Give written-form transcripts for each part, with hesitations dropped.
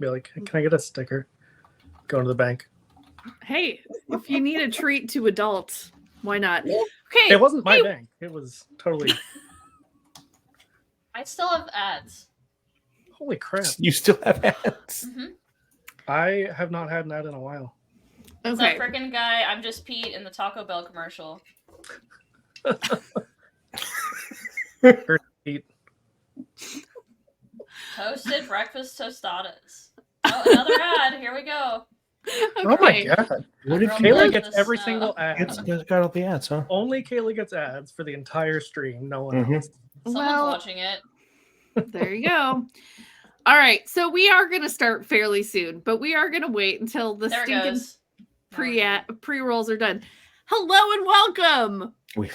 Be like, can I get a sticker? Go to the bank. Hey, if you need a treat to adults, why not? Yeah. Okay. It wasn't my bank. It was totally. I still have ads. Holy crap! You still have ads. Mm-hmm. I have not had an ad in a while. It's Okay. that freaking guy, I'm just Pete, in the Taco Bell commercial. Pete. Toasted breakfast tostadas. Oh, another ad. Here we go. Oh my god! What did Girl, Kayla love gets this every stuff. single ad. It's got all the ads, huh? Only Kayla gets ads for the entire stream. No one else. Someone's Well, watching it. there you go. All right, so we are going to start fairly soon, but we are going to wait until the There it stinking goes. pre-rolls are done. Hello and welcome. We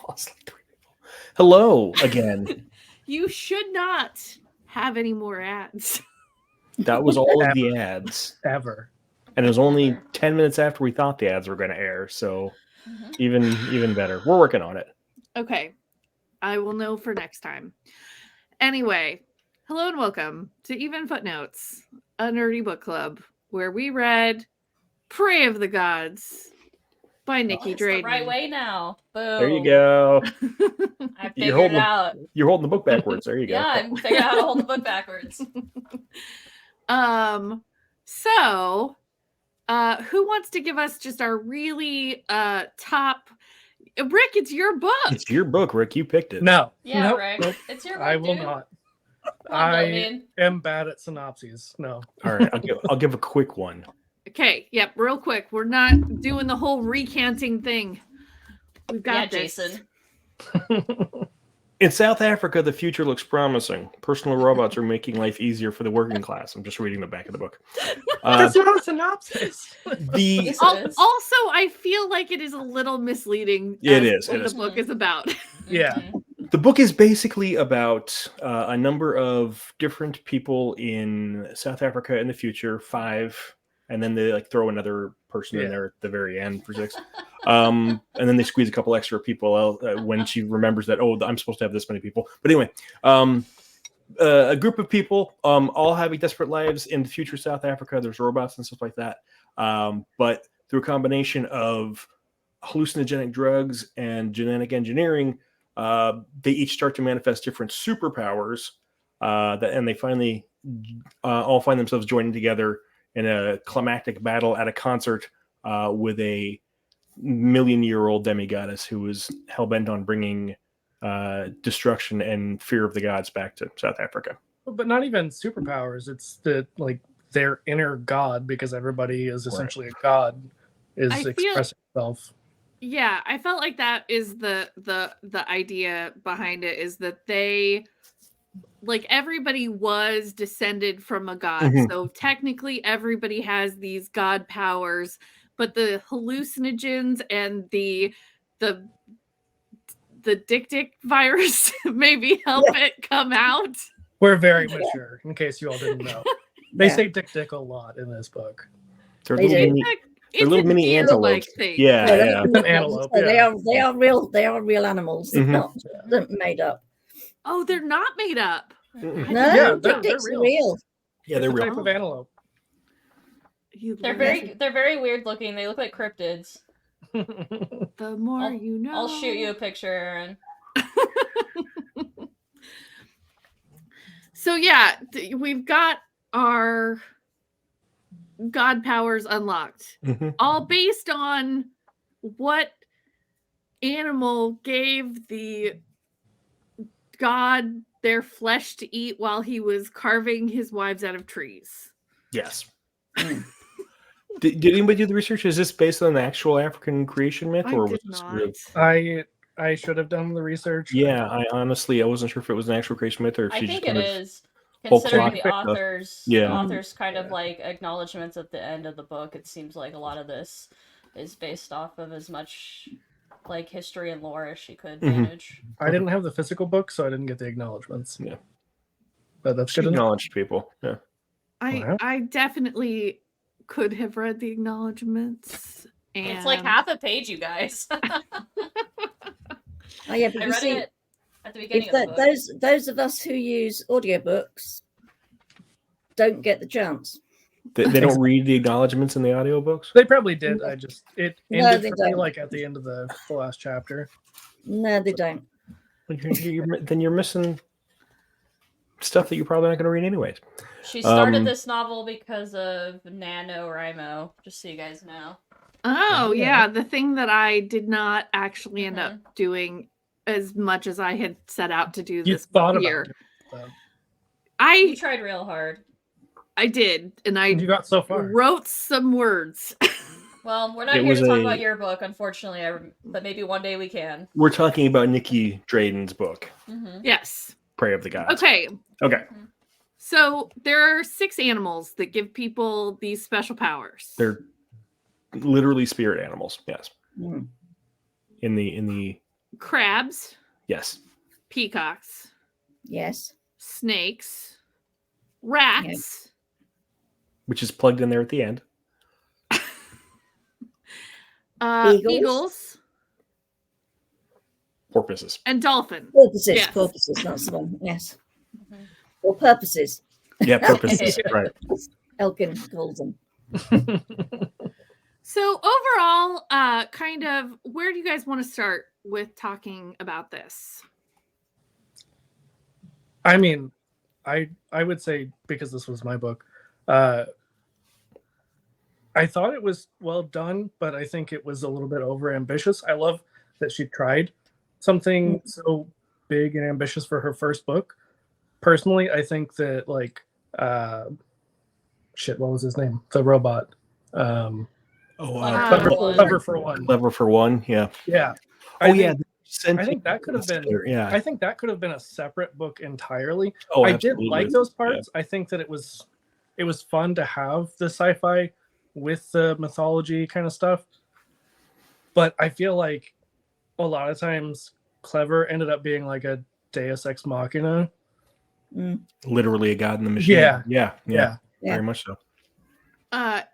lost like 3 people. Hello again. You should not have any more ads. That was all of the ads. Ever. And it was only 10 minutes after we thought the ads were going to air, so Mhm. even better. We're working on it. Okay, I will know for next time. Anyway, hello and welcome to Even Footnotes, a nerdy book club where we read Prey of the Gods by Nicky It's the Drayden. right way now. Boom. There you go. I You're figured it holding out. You're holding the book backwards. There you go. Yeah, I figured out how to hold the book backwards. So who wants to give us just our really top Rick, it's your book. It's your book, Rick. You picked it. No. Yeah, Nope, right. nope. It's your book, I will dude. not. Come on, I Billy. am bad at synopses. No. All right, I'll give a quick one. Okay, yep, real quick. We're not doing the whole recanting thing. We've got Yeah, this. Jason. In South Africa, the future looks promising. Personal robots are making life easier for the working class. I'm just reading the back of the book. That's not a synopsis. The Yes, Also, it is. I feel like it is a little misleading. It as is, What it the is. book is about. Yeah. Mhm. The book is basically about a number of different people in South Africa in the future, 5, and then they like throw another person in Yeah. there at the very end for 6. And then they squeeze a couple extra people out when she remembers that, oh, I'm supposed to have this many people. But anyway, a group of people all having desperate lives in the future South Africa. There's robots and stuff like that. But through a combination of hallucinogenic drugs and genetic engineering, they each start to manifest different superpowers, and they finally all find themselves joining together in a climactic battle at a concert with a million-year-old demigoddess who is hell-bent on bringing destruction and fear of the gods back to South Africa. But not even superpowers. It's their inner god, because everybody is essentially a god, is I feel- expressing itself. Yeah, I felt like that is the idea behind it, is that they, like, everybody was descended from a god. Mhm. So technically everybody has these god powers, but the hallucinogens and the dick virus maybe help it come out. We're very mature, in case you all didn't know. They Yeah. say dick a lot in this book. They're They little do. mini, It's little a mini deer-like antelopes. thing. Yeah, they're yeah. It's an antelope, So yeah. they are real animals. They're Mhm. not made up. Oh, they're not made up. Mm-mm. No, Yeah, dick they're dicks are real. real. Yeah, they're It's a real. type of antelope. You They're learn. very weird looking. They look like cryptids. The more you know. I'll shoot you a picture, Aaron. So yeah, we've got our god powers unlocked, Mhm. all based on what animal gave the god their flesh to eat while he was carving his wives out of trees. Yes. Mm. Did anybody do the research? Is this based on the actual African creation myth, I or did was this not. real? I should have done the research. Yeah, I wasn't sure if it was an actual creation myth or if I she think just it kind of. is. whole Considering plot the stuff. author's Yeah. the author's kind of like acknowledgments at the end of the book, it seems like a lot of this is based off of as much like history and lore as she could Mhm. manage. I didn't have the physical book, so I didn't get the acknowledgments. Yeah. But that's She good enough. acknowledged people. Yeah. Wow. I definitely could have read the acknowledgments. And It's like half a page, you guys. Oh yeah, but I you read see, it at the beginning if of the book. those of us who use audiobooks don't get the chance. They don't read the acknowledgments in the audiobooks? They probably did. It No, ended they for me don't. like at the end of the last chapter. No, they don't. Then you're missing stuff that you're probably not going to read anyways. She started this novel because of NaNoWriMo, just so you guys know. Oh, Yeah. yeah. The thing that I did not actually end up doing as much as I had set out to do You this thought about year. it. But You I tried real hard. did, and I you got so far. wrote some words. Well, we're not It here was to talk a- about your book, unfortunately, but maybe one day we can. We're talking about Nicky Drayden's book, Yes. Prey of the Gods. Okay. Okay. So there are 6 animals that give people these special powers. They're literally spirit animals. Yes. Mm. In the crabs, yes. peacocks, Yes. snakes, rats, Which is plugged in there at the end. eagles, Porpoises. and dolphins. Porpoises. Yes. Porpoises. That's the one. Yes. Or purposes. Yeah, porpoises. Right. Elkin calls them. So overall, kind of, where do you guys want to start with talking about this? I mean, I would say, because this was my book, I thought it was well done, but I think it was a little bit over ambitious. I love that she tried something so big and ambitious for her first book. Personally, I think that what was his name? The robot. Clever for One. Clever for One. Yeah. Yeah. I think that could have been. Yeah. I think that could have been a separate book entirely. Oh, I did absolutely. like those parts. I think that it was fun to have the sci-fi with the mythology kind of stuff. But I feel like a lot of times Clever ended up being like a Deus Ex Machina. Literally a god in the machine. Yeah. Very much so.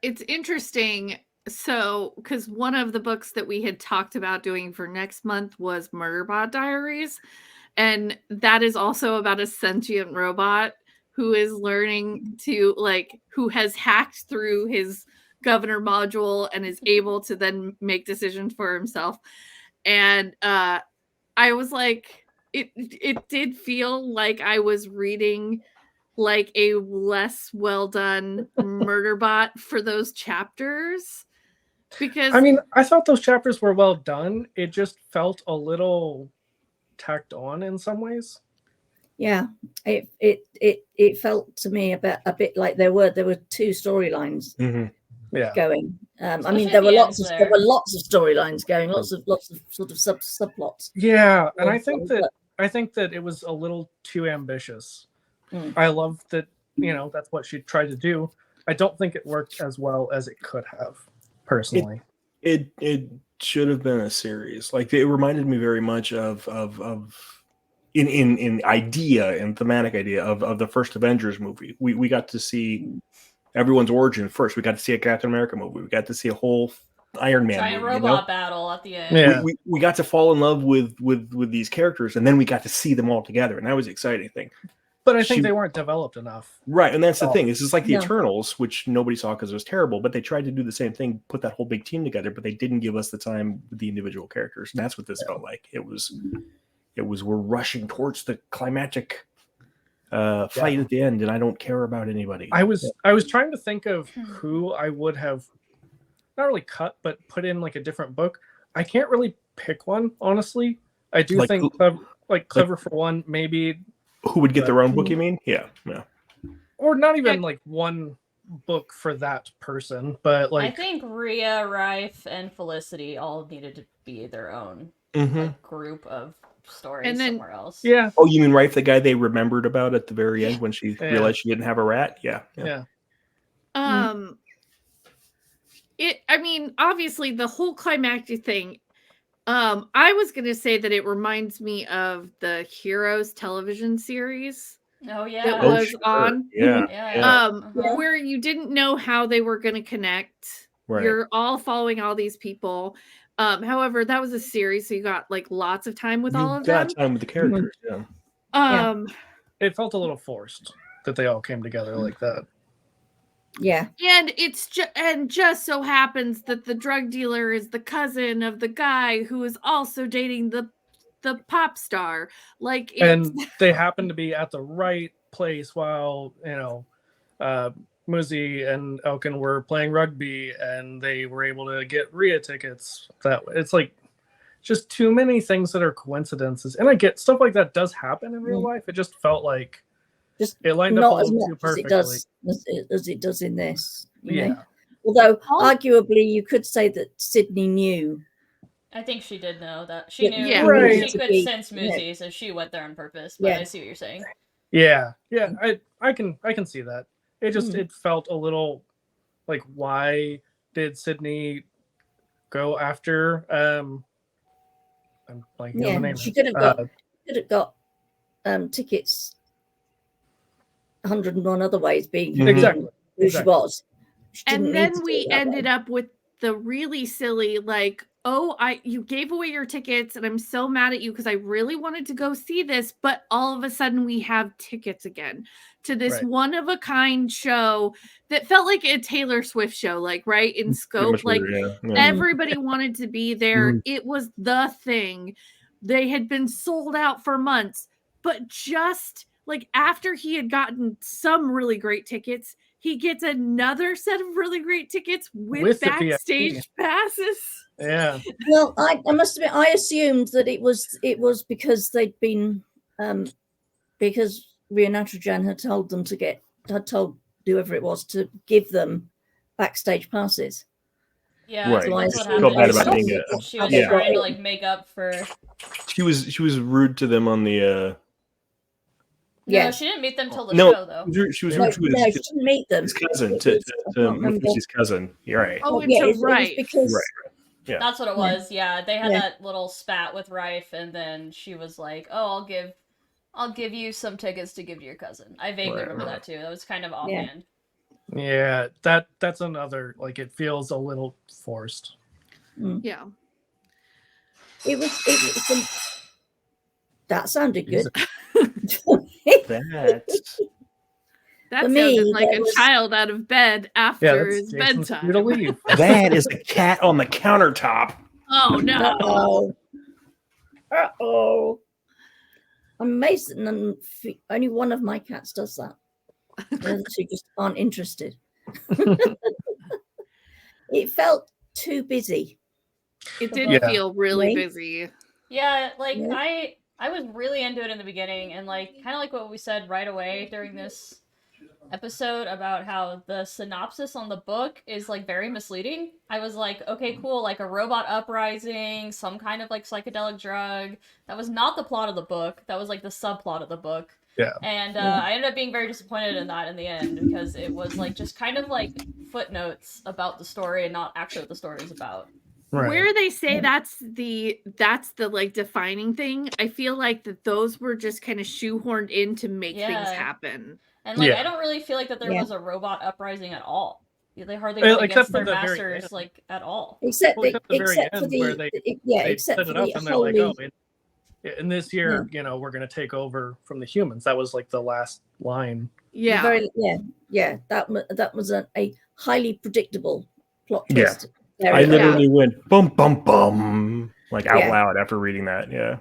It's interesting. So, because one of the books that we had talked about doing for next month was Murderbot Diaries. And that is also about a sentient robot who is learning to, who has hacked through his governor module and is able to then make decisions for himself. And I was like, it did feel like I was reading like a less well done Murderbot for those chapters. Because I mean, I thought those chapters were well done. It just felt a little tacked on in some ways. Yeah, it felt to me a bit like there were 2 storylines going. I mean, there were lots of storylines going, lots of sort of subplots. Yeah, and I think that it was a little too ambitious. I love that, that's what she tried to do. I don't think it worked as well as it could have, personally. It should have been a series. Like, it reminded me very much of in idea and thematic idea of the first Avengers movie. We got to see everyone's origin first. We got to see a Captain America movie. We got to see a whole Iron Man giant movie, robot battle at the end. Yeah. We got to fall in love with these characters, and then we got to see them all together, and that was the exciting thing. But I think they weren't developed enough. Right, and that's the thing. It's just like the Eternals, which nobody saw because it was terrible, but they tried to do the same thing, put that whole big team together, but they didn't give us the time with the individual characters. And that's what this felt like. It was we're rushing towards the climactic fight at the end, and I don't care about anybody. I was trying to think of who I would have not really cut, but put in like a different book. I can't really pick one, honestly. I do think Clever for One, maybe. Who would get their own book, you mean? Yeah. Or not even like one book for that person, but like I think Rhea, Rife, and Felicity all needed to be their own group of stories and then, somewhere else. Yeah. Oh, you mean Rife, the guy they remembered about at the very end when she realized she didn't have a rat? Yeah. I mean, obviously the whole climactic thing. I was gonna say that it reminds me of the Heroes television series Oh yeah. that was on. Yeah. Where you didn't know how they were gonna connect. Right. You're all following all these people. However, that was a series, so you got like lots of time with all of them. Time with the characters, yeah. It felt a little forced that they all came together like that. Yeah. And it's just so happens that the drug dealer is the cousin of the guy who is also dating the pop star. Like, and they happen to be at the right place while Muzi and Elkin were playing rugby, and they were able to get Rhea tickets. That it's like just too many things that are coincidences. And I get stuff like that does happen in real life. It just felt like just it lined not up a as little much too as it perfectly. does as it does in this. You Yeah. know? Although arguably you could say that Sydney knew. I think she did know that. She knew Yeah. Right. she could sense Muzi, so she went there on purpose. But I see what you're saying. Yeah. I can see that. It just it felt a little like, why did Sydney go after I'm blanking on the name. She could have got tickets 101 other ways, being exactly who she was. And then we ended up with the really silly, like, oh, you gave away your tickets and I'm so mad at you because I really wanted to go see this, but all of a sudden we have tickets again to this one of a kind show that felt like a Taylor Swift show, like, right, in scope. Like, everybody wanted to be there. It was the thing. They had been sold out for months, but just like after he had gotten some really great tickets, he gets another set of really great tickets with backstage passes. Yeah. Well, I must admit, I assumed that it was because they'd been because Rhea Natrajan had told them had told whoever it was to give them backstage passes. Yeah, right. That's what felt bad about being she was trying to like make up for. She was rude to them on the. No, she didn't meet them till the show, though. She was rude to she didn't meet them. His cousin, to his cousin. You're right. Oh, it's right. Because yeah. That's what it was. Yeah, they had that little spat with Rife, and then she was like, "Oh, I'll give you some tickets to give to your cousin." I vaguely remember that too. That was kind of offhand. Yeah, that's another, like, it feels a little forced. Yeah. It was that sounded good. That sounded like a child out of bed after his bedtime. That is a cat on the countertop. Oh no! Uh-oh. I'm amazed that only one of my cats does that. The other two just aren't interested. It felt too busy. It did feel really busy. Yeah, like I was really into it in the beginning, and like kind of like what we said right away during this episode about how the synopsis on the book is like very misleading. I was like, okay, cool, like a robot uprising, some kind of like psychedelic drug. That was not the plot of the book. That was like the subplot of the book. Yeah. And I ended up being very disappointed in that in the end, because it was like just kind of like footnotes about the story and not actually what the story is about. Right. Where they say that's the like defining thing, I feel like that those were just kind of shoehorned in to make things happen. And like I don't really feel like that there was a robot uprising at all. They hardly went against their masters like at all. Except for the very end where they except set for it up the and they're like, oh, in this year, we're going to take over from the humans. That was like the last line. Yeah. That was a highly predictable plot twist. I literally went bum bum bum like out loud after reading that. Yeah.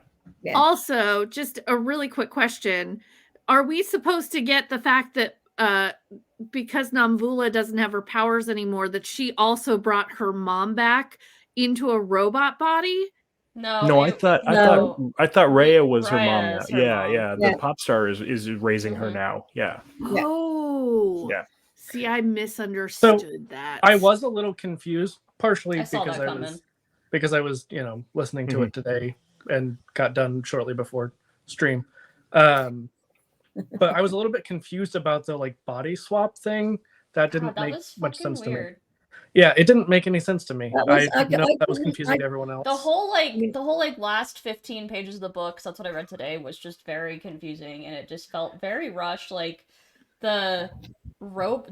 Also, just a really quick question: are we supposed to get the fact that because Namvula doesn't have her powers anymore, that she also brought her mom back into a robot body? No, I thought Rhea was her mom now. Yeah. The pop star is raising her now. Yeah. Oh. Yeah. See, I misunderstood that. I was a little confused, partially because I was listening to it today and got done shortly before stream. But I was a little bit confused about the like body swap thing. That didn't make much sense to me. Yeah, it didn't make any sense to me. That was confusing to everyone else. The whole last 15 pages of the book, so that's what I read today, was just very confusing, and it just felt very rushed. Like the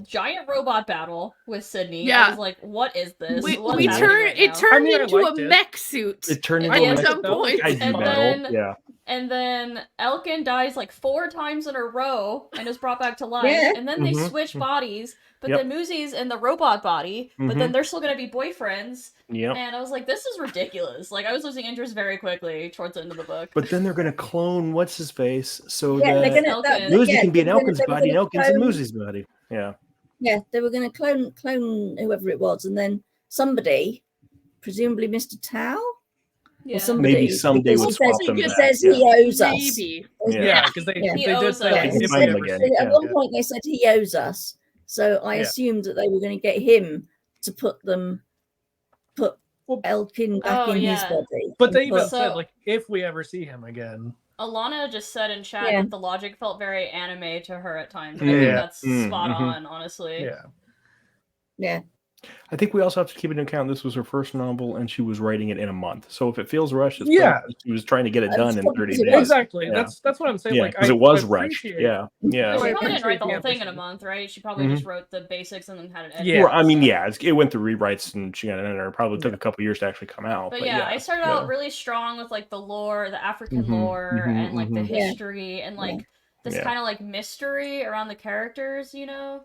giant robot battle with Sydney. Yeah. I was like, what is this? It turned into a mech suit. It turned into at some point. And then And then Elkin dies like 4 times in a row and is brought back to life. Yeah. And then they switch bodies, but Yep. then Moosey's in the robot body, but then they're still gonna be boyfriends. Yep. And I was like, this is ridiculous. Like, I was losing interest very quickly towards the end of the book. But then they're going to clone what's his face so Yeah, that they're gonna Elkin. Moosey yeah, can be in they were gonna- Elkin's they were body and gonna Elkin's in clone- Moosey's body. Yeah. Yeah, they were going to clone whoever it was, and then somebody, presumably Mr. Tao, Yeah. or somebody, Maybe someday because we'll he swap says, them he back, says yeah. he owes us. Maybe. Yeah, because they, Yeah. He they did owes say us. like, Yeah, if find we him ever again. see At him one again. point, they said he owes us, so I Yeah. assumed that they were going to get him to put Elkin back Oh, in his yeah. body. But and they even put- said So- like, if we ever see him again. Alana just said in chat Yeah. that the logic felt very anime to her at times. And I Yeah. think that's Mm, spot mhm. on, honestly. Yeah. yeah, I think we also have to keep into account this was her first novel and she was writing it in a month. So if it feels rushed, it's Yeah. probably she was trying to get it It's done in probably 30 because it days. was- Exactly. Yeah. That's what I'm saying. Yeah, Like, because I it was rushed. appreciate- Yeah. Yeah. She I probably didn't write the whole appreciate thing in a the month, right? She probably just wrote the basics and then had it edited. Yeah. Well, I mean, yeah, it went through rewrites and she got it in there. It probably took a couple years to actually come out. But yeah, I started out really strong with like the lore, the African lore, and like the Yeah. history, and like this Yeah. kind of like mystery around the characters, you know,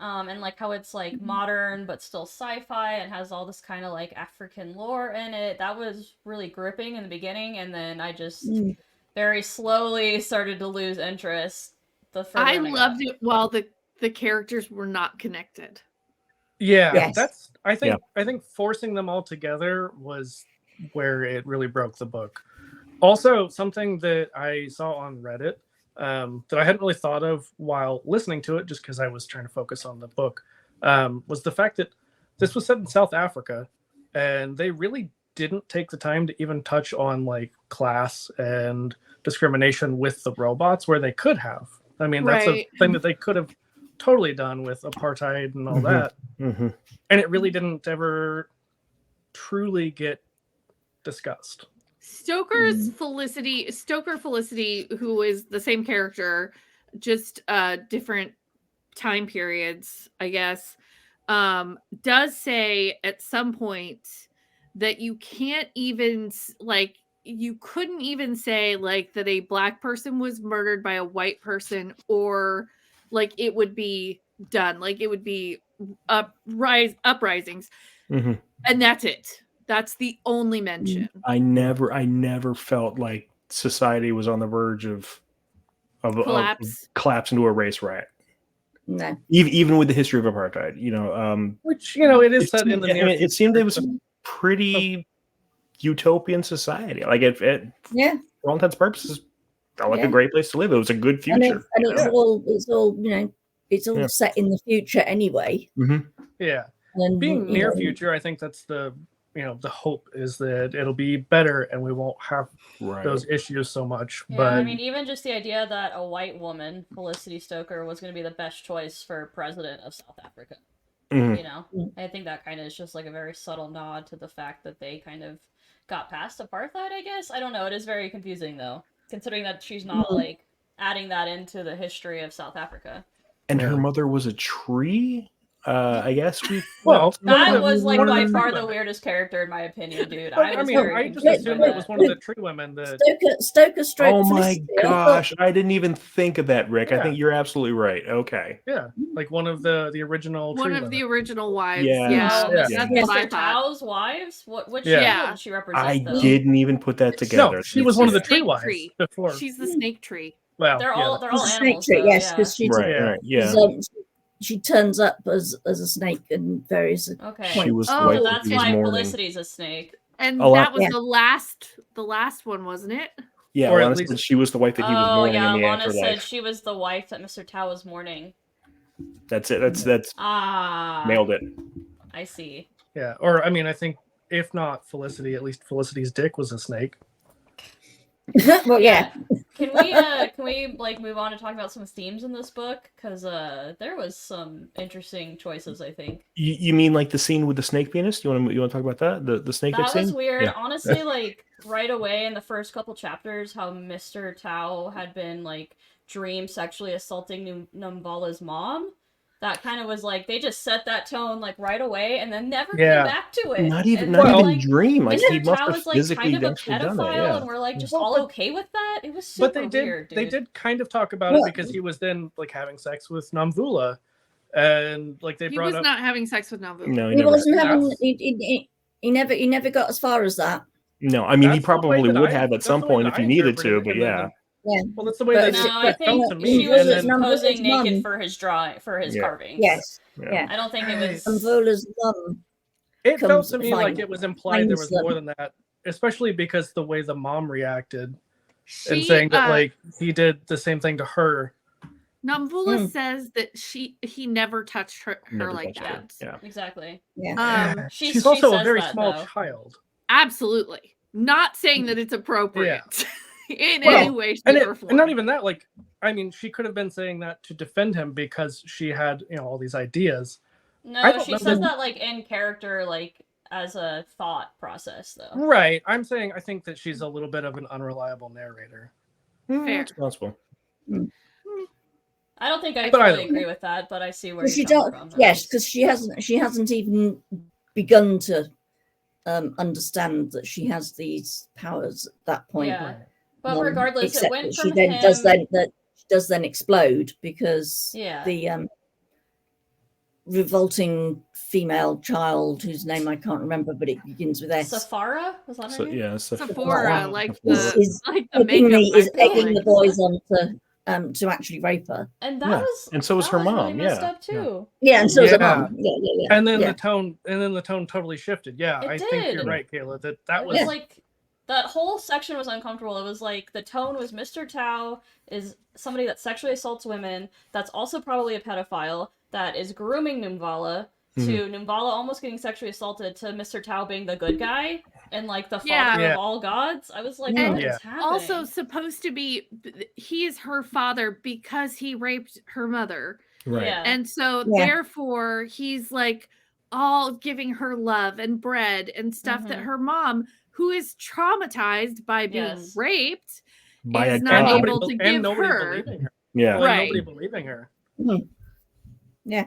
and like how it's like modern but still sci-fi and has all this kind of like African lore in it. That was really gripping in the beginning, and then I just very slowly started to lose interest. The further I I got. loved it while the characters were not connected. Yeah, Yes. that's. I think forcing them all together was where it really broke the book. Also, something that I saw on Reddit that I hadn't really thought of while listening to it, just because I was trying to focus on the book, was the fact that this was set in South Africa, and they really didn't take the time to even touch on like class and discrimination with the robots, where they could have. I mean, that's a Right. thing that they could have totally done with apartheid and all that. Mm-hmm. And it really didn't ever truly get discussed. Stoker Felicity, who is the same character, just different time periods, I guess, does say at some point that you can't even you couldn't even say like that a black person was murdered by a white person, or like it would be done, like it would be uprisings, and that's it. That's the only mention. I never felt like society was on the verge of collapse into a race riot. no, Even with the history of apartheid, you know, Which, you know, it is set in the near it seemed it was a future. pretty utopian society. Like it yeah, for all intents and purposes, felt like Yeah. a great place to live. It was a good and future. it's all you know, it's all Yeah. set in the future anyway. Yeah. And Being you near know, future, I think that's the hope is that it'll be better and we won't have Right. those issues so much. Yeah, But I mean, even just the idea that a white woman, Felicity Stoker, was going to be the best choice for president of South Africa. Mhm. You know, I think that kind of is just like a very subtle nod to the fact that they kind of got past apartheid, I guess. I don't know. It is very confusing, though, considering that she's not like adding that into the history of South Africa. And her mother was a tree. I guess we. well, That was like one of by the far tree the women. weirdest character in my opinion, dude. But, I I was mean, very I just confused assumed by it was that. one of the tree women that Stoker stroke. Oh my Felicity, I thought- gosh! I didn't even think of that, Rick. I Yeah. think you're absolutely right. Okay. like one of the original One tree of the women. original wives. Yeah. Yeah, Oh, Yeah. that's Yeah. what I Mr. thought. Tao's wives? Which Yeah. show did she represent? I though? didn't even put that together. No, she was one of the She's tree snake wives tree. before. She's the snake tree. Well, They're yeah, all She's a snake animals. tree, Though, yes, yeah. because she's Right. Yeah. Right. Yeah. she turns up as a snake in various. Okay. She was the Oh, wife So that that's he was why mourning. Felicity's a snake. And A lot- that was Yeah. the last one, wasn't it? Yeah, Or at Lana said least- she was the wife that he was Oh mourning yeah, in the Lana said afterlife. she was the wife that Mr. Tao was mourning. That's it. That's Ah, nailed it. I see. yeah. Or I mean, I think if not Felicity, at least Felicity's dick was a snake. Well, yeah. Can we like move on to talk about some themes in this book? Because there was some interesting choices, I think. You mean like the scene with the snake pianist? You want to talk about that? The snake That scene? was weird. Yeah. Honestly, like right away in the first couple chapters, how Mr. Tao had been like dream sexually assaulting Numbala's mom. that kind of was like they just set that tone like right away and then never Yeah. came back to it. Not even And then, like, dream. Like he Mr. must Tao have was like physically kind of a actually done it. pedophile, Yeah. and we're like just Well, all but- okay with that. It was super But they weird, dude. they did kind of talk about it because he was then like having sex with Namvula, and like they He brought was up. not having sex with Navu. No, He wasn't had. having. He never got as far as that. No, I mean he That's the way probably that would I- have at that's some the way point that if he I needed to, interpreted it, but and then yeah. Yeah. Well, that's the way But that No, I it felt think to me. she was and just then, posing naked mum. for his Yeah. carvings. Yes. Yeah. Yeah. I don't think it was. And Vola's mum. it felt comes to me fine- like it was implied there was finds them. more than that, especially because the way the mom reacted and She, saying that like he did the same thing to her. Namvula Mm. says that he never touched her Never like touched her. that. Yeah. Exactly. Yeah. She's also a says very that, small though. child. Absolutely. Not saying that it's appropriate in Well, any way, shape, And, or form. and not even that, like, I mean, she could have been saying that to defend him because she had, all these ideas. I No, don't she know says that- that like in character, like as a thought process, though. Right. I'm saying I think that she's a little bit of an unreliable narrator. Fair. It's possible. I don't think I But fully either way. agree with that, but I see where Because you're she coming don't. from. Yes, because she hasn't even begun to understand that she has these powers at that point. Yeah. But regardless, it except went that from she then him. does then explode because Yeah. the revolting female child whose name I can't remember, but it begins with S. Safara? Was that her So name? yeah, so Sephora, like Sephora. the Is like the egging makeup. is I feel egging the like. boys on to actually rape her. And that Yeah. was And so was that her really mom, messed yeah, up too. Yeah, and so is her Yeah. mom. Yeah. And then yeah. the tone totally shifted. Yeah, It I think you're did. right, Kayla. That It was was like that whole section was uncomfortable. It was like the tone was Mr. Tao is somebody that sexually assaults women, that's also probably a pedophile, that is grooming Nimvala, to Nimvala almost getting sexually assaulted, to Mr. Tao being the good guy and like the father Yeah. of all gods. I was like, Yeah. what is Yeah. happening? Also supposed to be he is her father because he raped her mother. right. Yeah. And so Yeah. therefore he's like all giving her love and bread and stuff that Mhm. her mom, who is traumatized by being Yes. raped, By a is not god. able to give her. believing her. Yeah. Like, Right. nobody believing her. Yeah.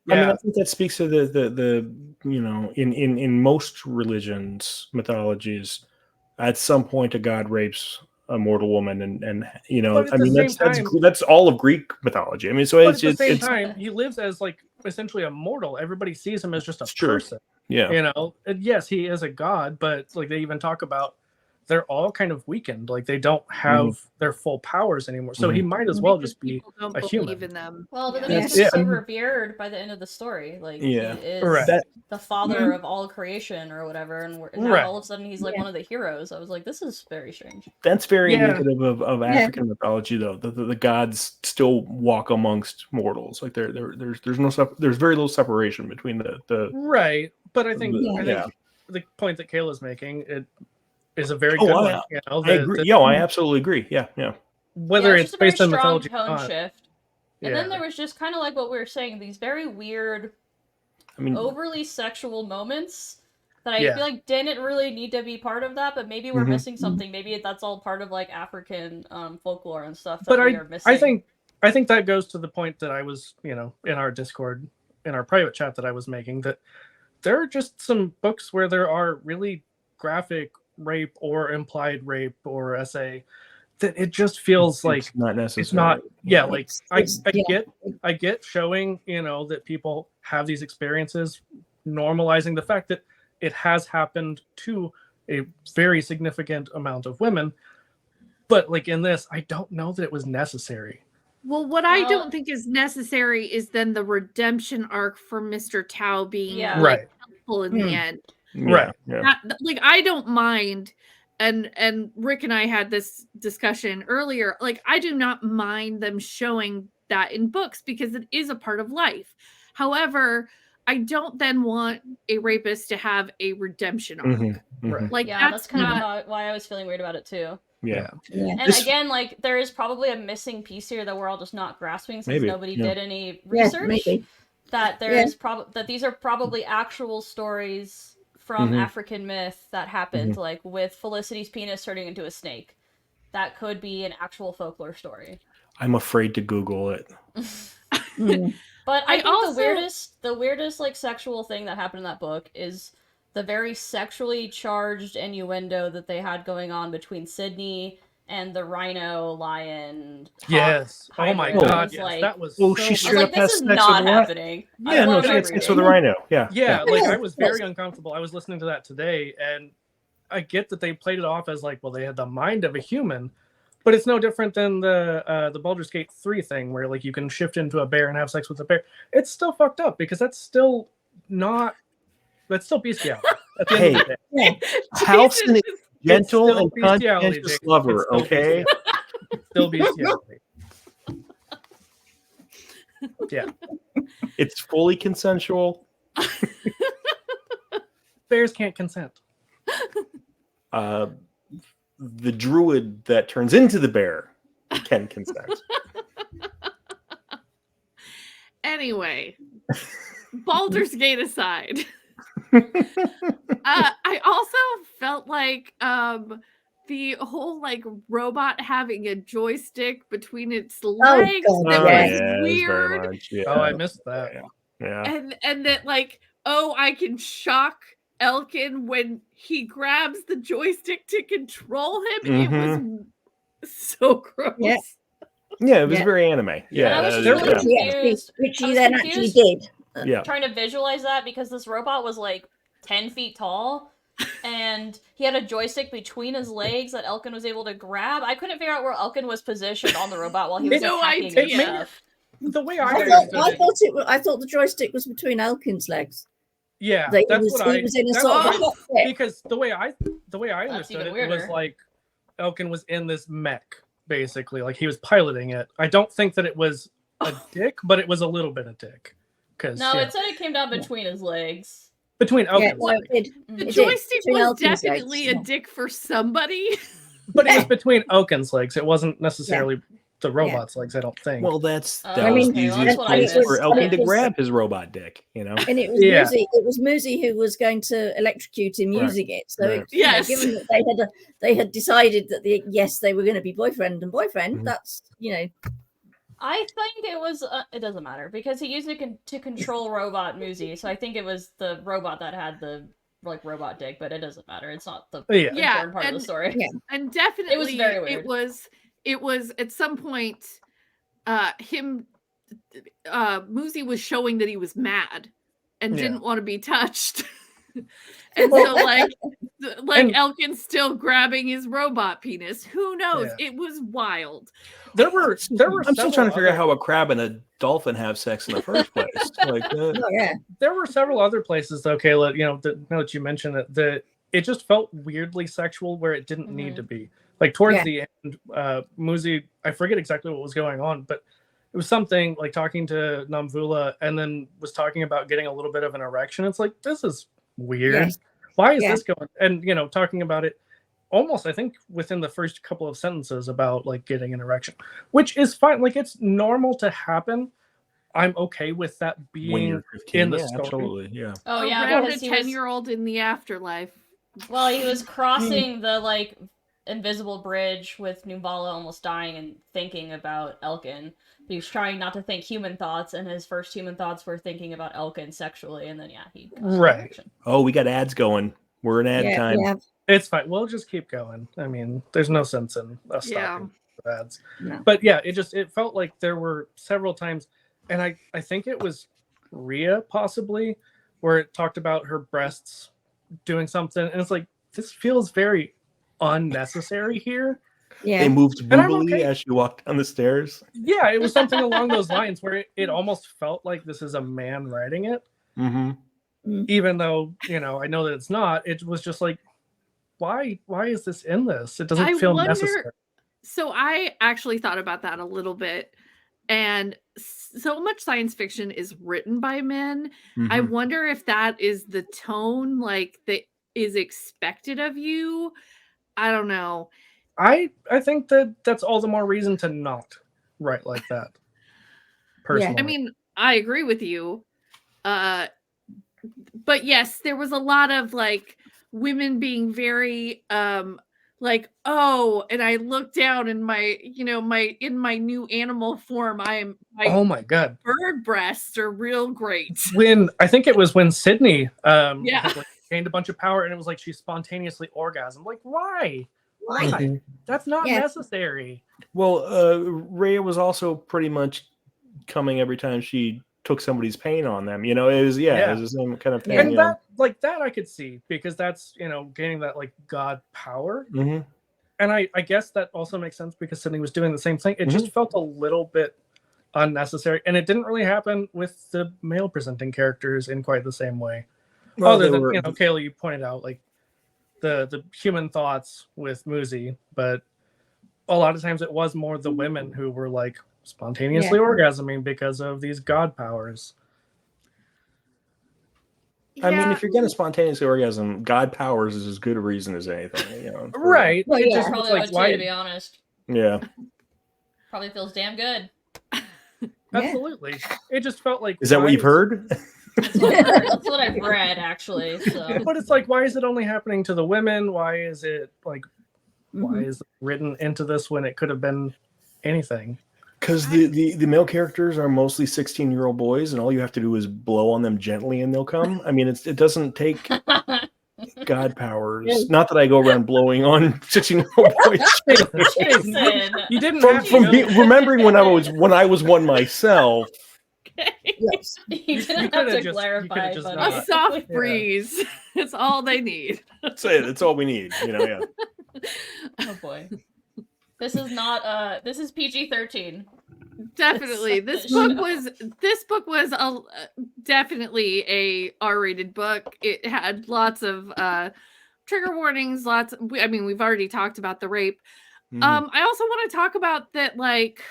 I mean, Yeah. I think that speaks to the in most religions, mythologies, at some point a god rapes a mortal woman, and But at I the mean same time- that's all of Greek mythology. I mean, so But it's at the just same it's time, he lives as like essentially a mortal. Everybody sees him as just a It's true. person. yeah. And yes, he is a god, but like they even talk about they're all kind of weakened. Like they don't have their full powers anymore. So he might as well Because just be people don't a human. believe in them. Well, but then Yeah. he's Yes. just so Yeah. revered by the end of the story. Like Yeah. he is Right. That the father of all creation or whatever, and now Right. all of a sudden he's like Yeah. one of the heroes. I was like, this is very strange. that's very Yeah. indicative of African mythology, though. The gods still walk amongst mortals. Like there's no there's very little separation between the Right. But I think Yeah. the point that Kayla's making it is a very Oh, good I- one. I agree. I absolutely agree. Yeah. Whether Yeah, it's just a very based on strong mythology or tone not. shift. And then there was just kind of like what we were saying, these very weird, I mean, overly sexual moments that I Yeah. feel like didn't really need to be part of that, but maybe we're Mhm. missing something. Maybe that's all part of like African folklore and stuff that But we are missing. I think that goes to the point that I was, in our Discord, in our private chat that I was making, that there are just some books where there are really graphic rape or implied rape or essay that it just feels like it's not necessary. it's not. Yeah, like It's- I get showing, that people have these experiences, normalizing the fact that it has happened to a very significant amount of women. But like in this, I don't know that it was necessary. Well, what I Well- don't think is necessary is then the redemption arc for Mr. Tao being Yeah. like, Right. helpful in the end. Right. Yeah. Like I don't mind, and Rick and I had this discussion earlier. Like I do not mind them showing that in books because it is a part of life. However, I don't then want a rapist to have a redemption arc. Mhm, mhm. Right. Like yeah, that's kind not, of why I was feeling weird about it too. Yeah. Yeah. And This- again, like there is probably a missing piece here that we're all just not grasping since Maybe, nobody yeah. did any Yeah, research. maybe. That there Yeah. is that these are probably actual stories from Mhm. African myth that happened, like with Felicity's penis turning into a snake. That could be an actual folklore story. I'm afraid to Google it. Mm. But I think also... the weirdest like sexual thing that happened in that book is the very sexually charged innuendo that they had going on between Sydney and the rhino lion. Yes. Oh my hybrid. god. Was Yes. like, That was. Oh, So she I was straight like, up this has is sex with not a rhino. happening. Yeah, no, she had sex with a rhino. Yeah. Yeah, like I was very Yes. uncomfortable. I was listening to that today, and I get that they played it off as like, well, they had the mind of a human, but it's no different than the Baldur's Gate 3 thing where like you can shift into a bear and have sex with a bear. It's still fucked up because that's still bestiality at the end of the day. Halcyon is gentle and bestiality, conscientious Jacob. lover, It's still okay? Still bestiality. Yeah. It's fully consensual. Bears can't consent. The druid that turns into the bear can consent. Anyway, Baldur's Gate aside, I also felt like the whole like robot having a joystick between its legs that was weird. Yeah. Oh, I missed that. Yeah. And that like, oh, I can shock Elkin when he grabs the joystick to control him. Mm-hmm. It was so gross. Yeah, it was very anime. Yeah, I was really confused. Which he then actually did. Yeah. Trying to visualize that because this robot was like 10 feet tall and he had a joystick between his legs that Elkin was able to grab. I couldn't figure out where Elkin was positioned on the robot while he was attacking and stuff. The way I thought the joystick was between Elkin's legs. Yeah, he that's was, what he was in a sort of a cockpit. because the way I understood it was like Elkin was in this mech basically, like he was piloting it. I don't think that it was a dick, but it was a little bit of dick. No, it said it came down between his legs. Between Elkin's legs. The joystick was definitely a dick for somebody. But it was between Elkin's legs. It wasn't necessarily the robot's legs, I don't think. Well, that was the easiest place for Elkin to grab his robot dick, you know? And it was Muzi who was going to electrocute him using it. So given that they had decided that they were going to be boyfriend and boyfriend, that's, I think it was, it doesn't matter, because he used it to control robot Muzi, so I think it was the robot that had the, like, robot dick, but it doesn't matter. It's not the important part of the story. Yeah. And definitely, it was very weird. It was at some point, Muzi was showing that he was mad and didn't want to be touched. And so like Elkin's still grabbing his robot penis. Who knows? Yeah. It was wild. There were I'm still trying to figure out how a crab and a dolphin have sex in the first place. There were several other places though, Kayla, now that you mentioned it, that it just felt weirdly sexual where it didn't need to be. Like towards the end, Muzi, I forget exactly what was going on, but it was something like talking to Namvula and then was talking about getting a little bit of an erection. It's like, this is weird. Yes. Why is this going? And, talking about it almost, I think, within the first couple of sentences about like getting an erection, which is fine. Like it's normal to happen. I'm okay with that being in the story. Absolutely, yeah. Oh, yeah. Because a 10-year-old in the afterlife. Well, he was crossing the like invisible bridge with Numbala almost dying and thinking about Elkin. He was trying not to think human thoughts, and his first human thoughts were thinking about Elkin sexually, and then he Oh, we got ads going. We're in ad time. Yeah. It's fine. We'll just keep going. I mean, there's no sense in us stopping the ads. No. But yeah, it felt like there were several times, and I think it was Rhea possibly, where it talked about her breasts doing something, and it's like, this feels very unnecessary here. Yeah. They moved boobily as she walked down the stairs. Yeah, it was something along those lines where it almost felt like this is a man writing it. Mm-hmm. Even though, I know that it's not. It was just like, why is this in this? It doesn't feel necessary. So I actually thought about that a little bit. And so much science fiction is written by men. Mm-hmm. I wonder if that is the tone like that is expected of you. I don't know. I think that's all the more reason to not write like that. Personally. I mean, I agree with you. But yes, there was a lot of like women being very like, oh, and I look down in my, in my new animal form, my Oh my god. bird breasts are real great. I think it was when Sydney Yeah. had, like, gained a bunch of power, and it was like she spontaneously orgasmed. Like, why? Why? That's not Yeah. necessary. Well, Rhea was also pretty much coming every time she took somebody's pain on them. It was it was the same kind of thing. And that I could see, because that's, gaining that, like, god power. Mm-hmm. And I guess that also makes sense because Sydney was doing the same thing. It just felt a little bit unnecessary, and it didn't really happen with the male presenting characters in quite the same way. Well, Other than, Kayla, you pointed out, like, the human thoughts with Muzi, but a lot of times it was more the women who were, like, spontaneously orgasming because of these god powers. I mean, if you're going to spontaneously orgasm, god powers is as good a reason as anything. Right. Well, It yeah. just Probably like, would too, why? to be honest. Yeah. Probably feels damn good. Absolutely. It just felt like. Is that what you've heard? That's what I've read, actually. So. But it's like, why is it only happening to the women? Why is it like? Why is it written into this when it could have been anything? Because the male characters are mostly 16-year-old boys, and all you have to do is blow on them gently, and they'll come. I mean, it doesn't take god powers. Yeah. Not that I go around blowing on 16-year-old boys. Jason. You didn't From have to go- remembering when I was one myself. Yes. You didn't coulda have to just- clarify, you coulda just but not. A soft breeze. It's all they need. That's it. That's all we need. Yeah. Oh boy. This is not this is PG-13. Definitely. This book was definitely a R-rated book. It had lots of trigger warnings, we've already talked about the rape. Mhm. I also want to talk about that, like,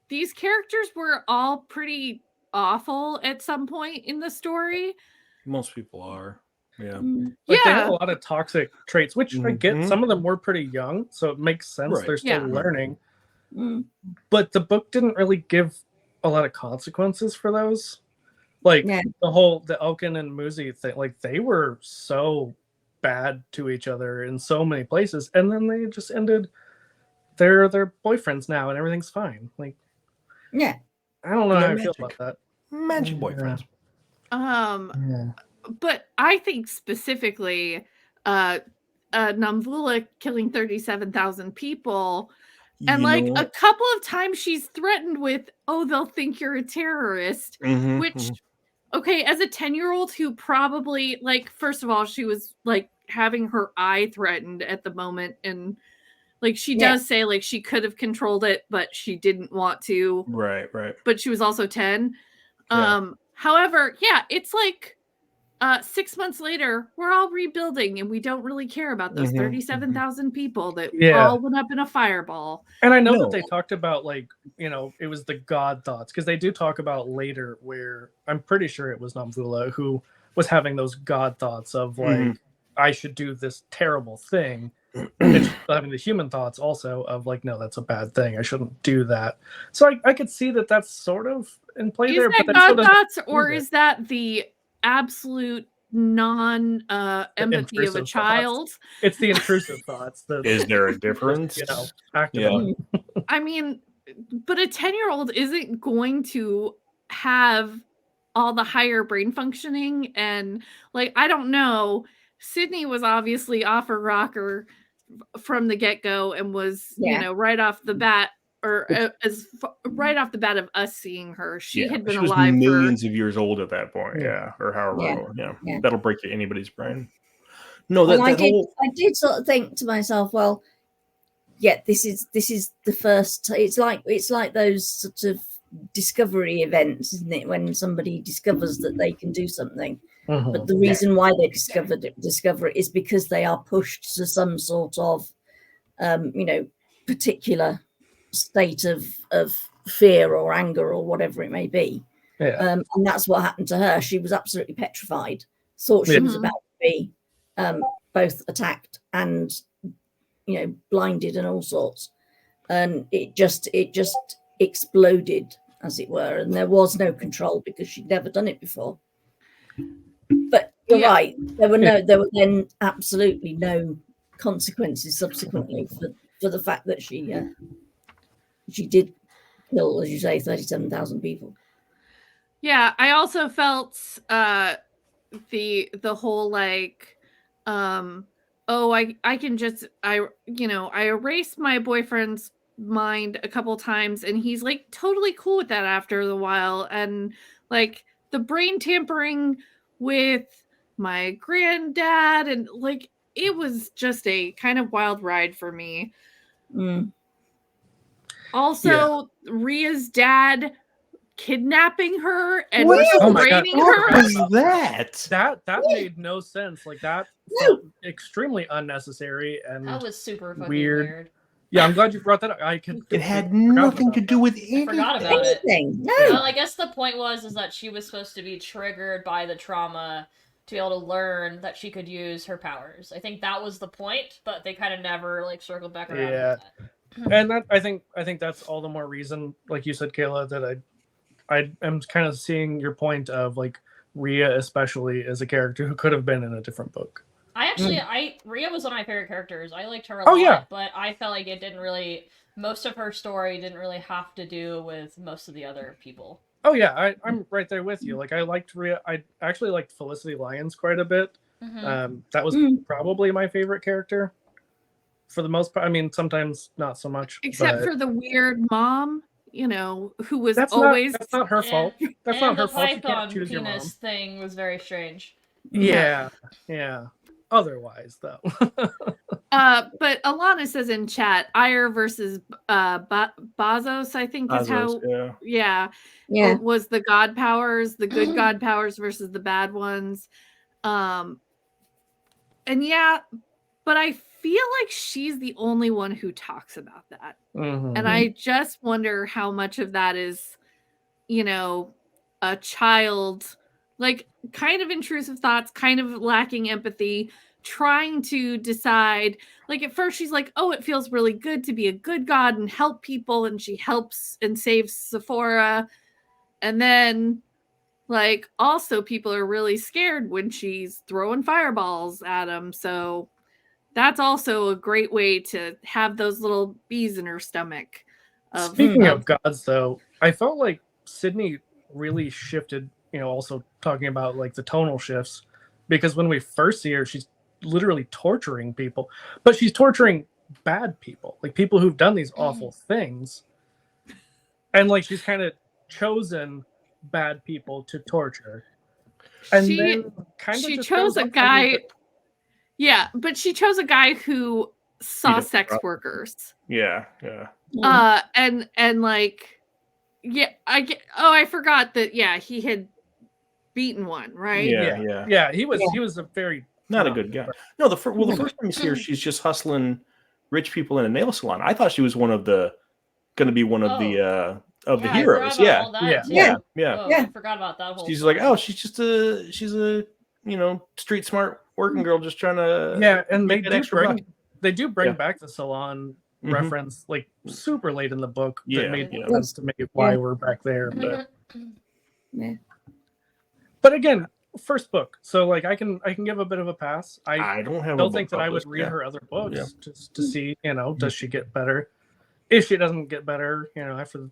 these characters were all pretty awful at some point in the story. Most people are. Yeah. Like, they have a lot of toxic traits, which I get. Mhm. Some of them were pretty young, so it makes sense. Right. They're still Yeah. learning. Mm. But the book didn't really give a lot of consequences for those. Like, Yeah. the Elkin and Muzi thing, like, they were so bad to each other in so many places, and then they just ended. They're boyfriends now, and everything's fine. Like, Yeah. I don't know And how they're I feel magic. about Magic Yeah. boyfriends. that. But I think specifically Namvula killing 37,000 people, and You like know a what? couple of times she's threatened with, oh, they'll think you're a terrorist, Mhm, which mhm. okay, as a 10-year-old who probably, like, first of all, she was like having her eye threatened at the moment, and like she Yeah. does say, like, she could have controlled it, but she didn't want to. Right. But she was also 10. Yeah. However, yeah, it's like 6 months later, we're all rebuilding, and we don't really care about those 37,000 people that all went up in a fireball. And I know No. that they talked about, like, it was the god thoughts, because they do talk about later where I'm pretty sure it was Namvula who was having those god thoughts of, like, I should do this terrible thing. And she's having the human thoughts also of, like, no, that's a bad thing. I shouldn't do that. So I could see that that's sort of in play Is there. that But then so God does thoughts, or music. is that the absolute non empathy of a intrusive thoughts. child? It's the intrusive thoughts. Is there a difference? Active. Yeah. I mean, but a 10-year-old isn't going to have all the higher brain functioning, and, like, I don't know. Sydney was obviously off her rocker from the get-go, and was, right off the bat, or right off the bat of us seeing her, she had been she was alive millions of years old at that point. Yeah. Or however. Yeah. Yeah. That'll break anybody's brain. No, And I that whole. did sort of think to myself, well, yeah, this is the first. It's like those sort of discovery events, isn't it? When somebody discovers that they can do something, but the reason why they discover it is because they are pushed to some sort of, particular state of fear or anger or whatever it may be. Yeah. And that's what happened to her. She was absolutely petrified. Thought she was about to be both attacked and, blinded and all sorts. And it just exploded, as it were. And there was no control because she'd never done it before. But you're right. There were then absolutely no consequences subsequently for the fact that she did kill, as you say, 37,000 people. Yeah, I also felt the whole like oh, I can just I erased my boyfriend's mind a couple times and he's like totally cool with that after a while, and like the brain tampering with my granddad, and like it was just a kind of wild ride for me. Also, Rhea's dad kidnapping her and restraining her. What was that? That made no sense. Like that felt extremely unnecessary and That was super fucking weird. Yeah, I'm glad you brought that up. It had nothing to do with anything. I forgot about it. No. Well, I guess the point was that she was supposed to be triggered by the trauma to be able to learn that she could use her powers. I think that was the point, but they kind of never like circled back around. Yeah, and that I think that's all the more reason, like you said, Kayla, that I am kind of seeing your point of like Rhea especially as a character who could have been in a different book. Rhea was one of my favorite characters. I liked her a lot, but I felt like it didn't really, most of her story didn't really have to do with most of the other people. Oh yeah, I'm right there with you. Like I liked Rhea. I actually liked Felicity Lyons quite a bit. That was probably my favorite character for the most part. I mean, sometimes not so much. Except for the weird mom, who was that's not her fault. That's not her fault. You can't choose your mom. Penis thing was very strange. Yeah. Otherwise, though. But Alana says in chat, Ire versus Bazos, I think is how. Yeah. Was the god powers, the good god powers versus the bad ones. And yeah, but I feel like she's the only one who talks about that. And I just wonder how much of that is, a child, like kind of intrusive thoughts, kind of lacking empathy, trying to decide. Like at first she's like, oh, it feels really good to be a good god and help people. And she helps and saves Sephora. And then like also people are really scared when she's throwing fireballs at them. So that's also a great way to have those little bees in her stomach. Speaking of gods, though, I felt like Sydney really shifted, also talking about like the tonal shifts, because when we first see her, she's literally torturing people, but she's torturing bad people, like people who've done these awful things. And like she's kind of chosen bad people to torture. And then kind of she chose a guy. Yeah, but she chose a guy who saw sex workers. Yeah. And like, yeah, I forgot that. Yeah, he had beaten one, right? Yeah. He was a very not a good guy. No, the first time you see her, she's just hustling rich people in a nail salon. I thought she was going to be one of the heroes. Yeah. I forgot about that whole. She's like, oh, she's a street smart working girl just trying to and they do bring back the salon reference like super late in the book that made sense to make why we're back there. But again, first book, so like I can give a bit of a pass. I don't think that I would read her other books just to see, does she get better? If she doesn't get better, after a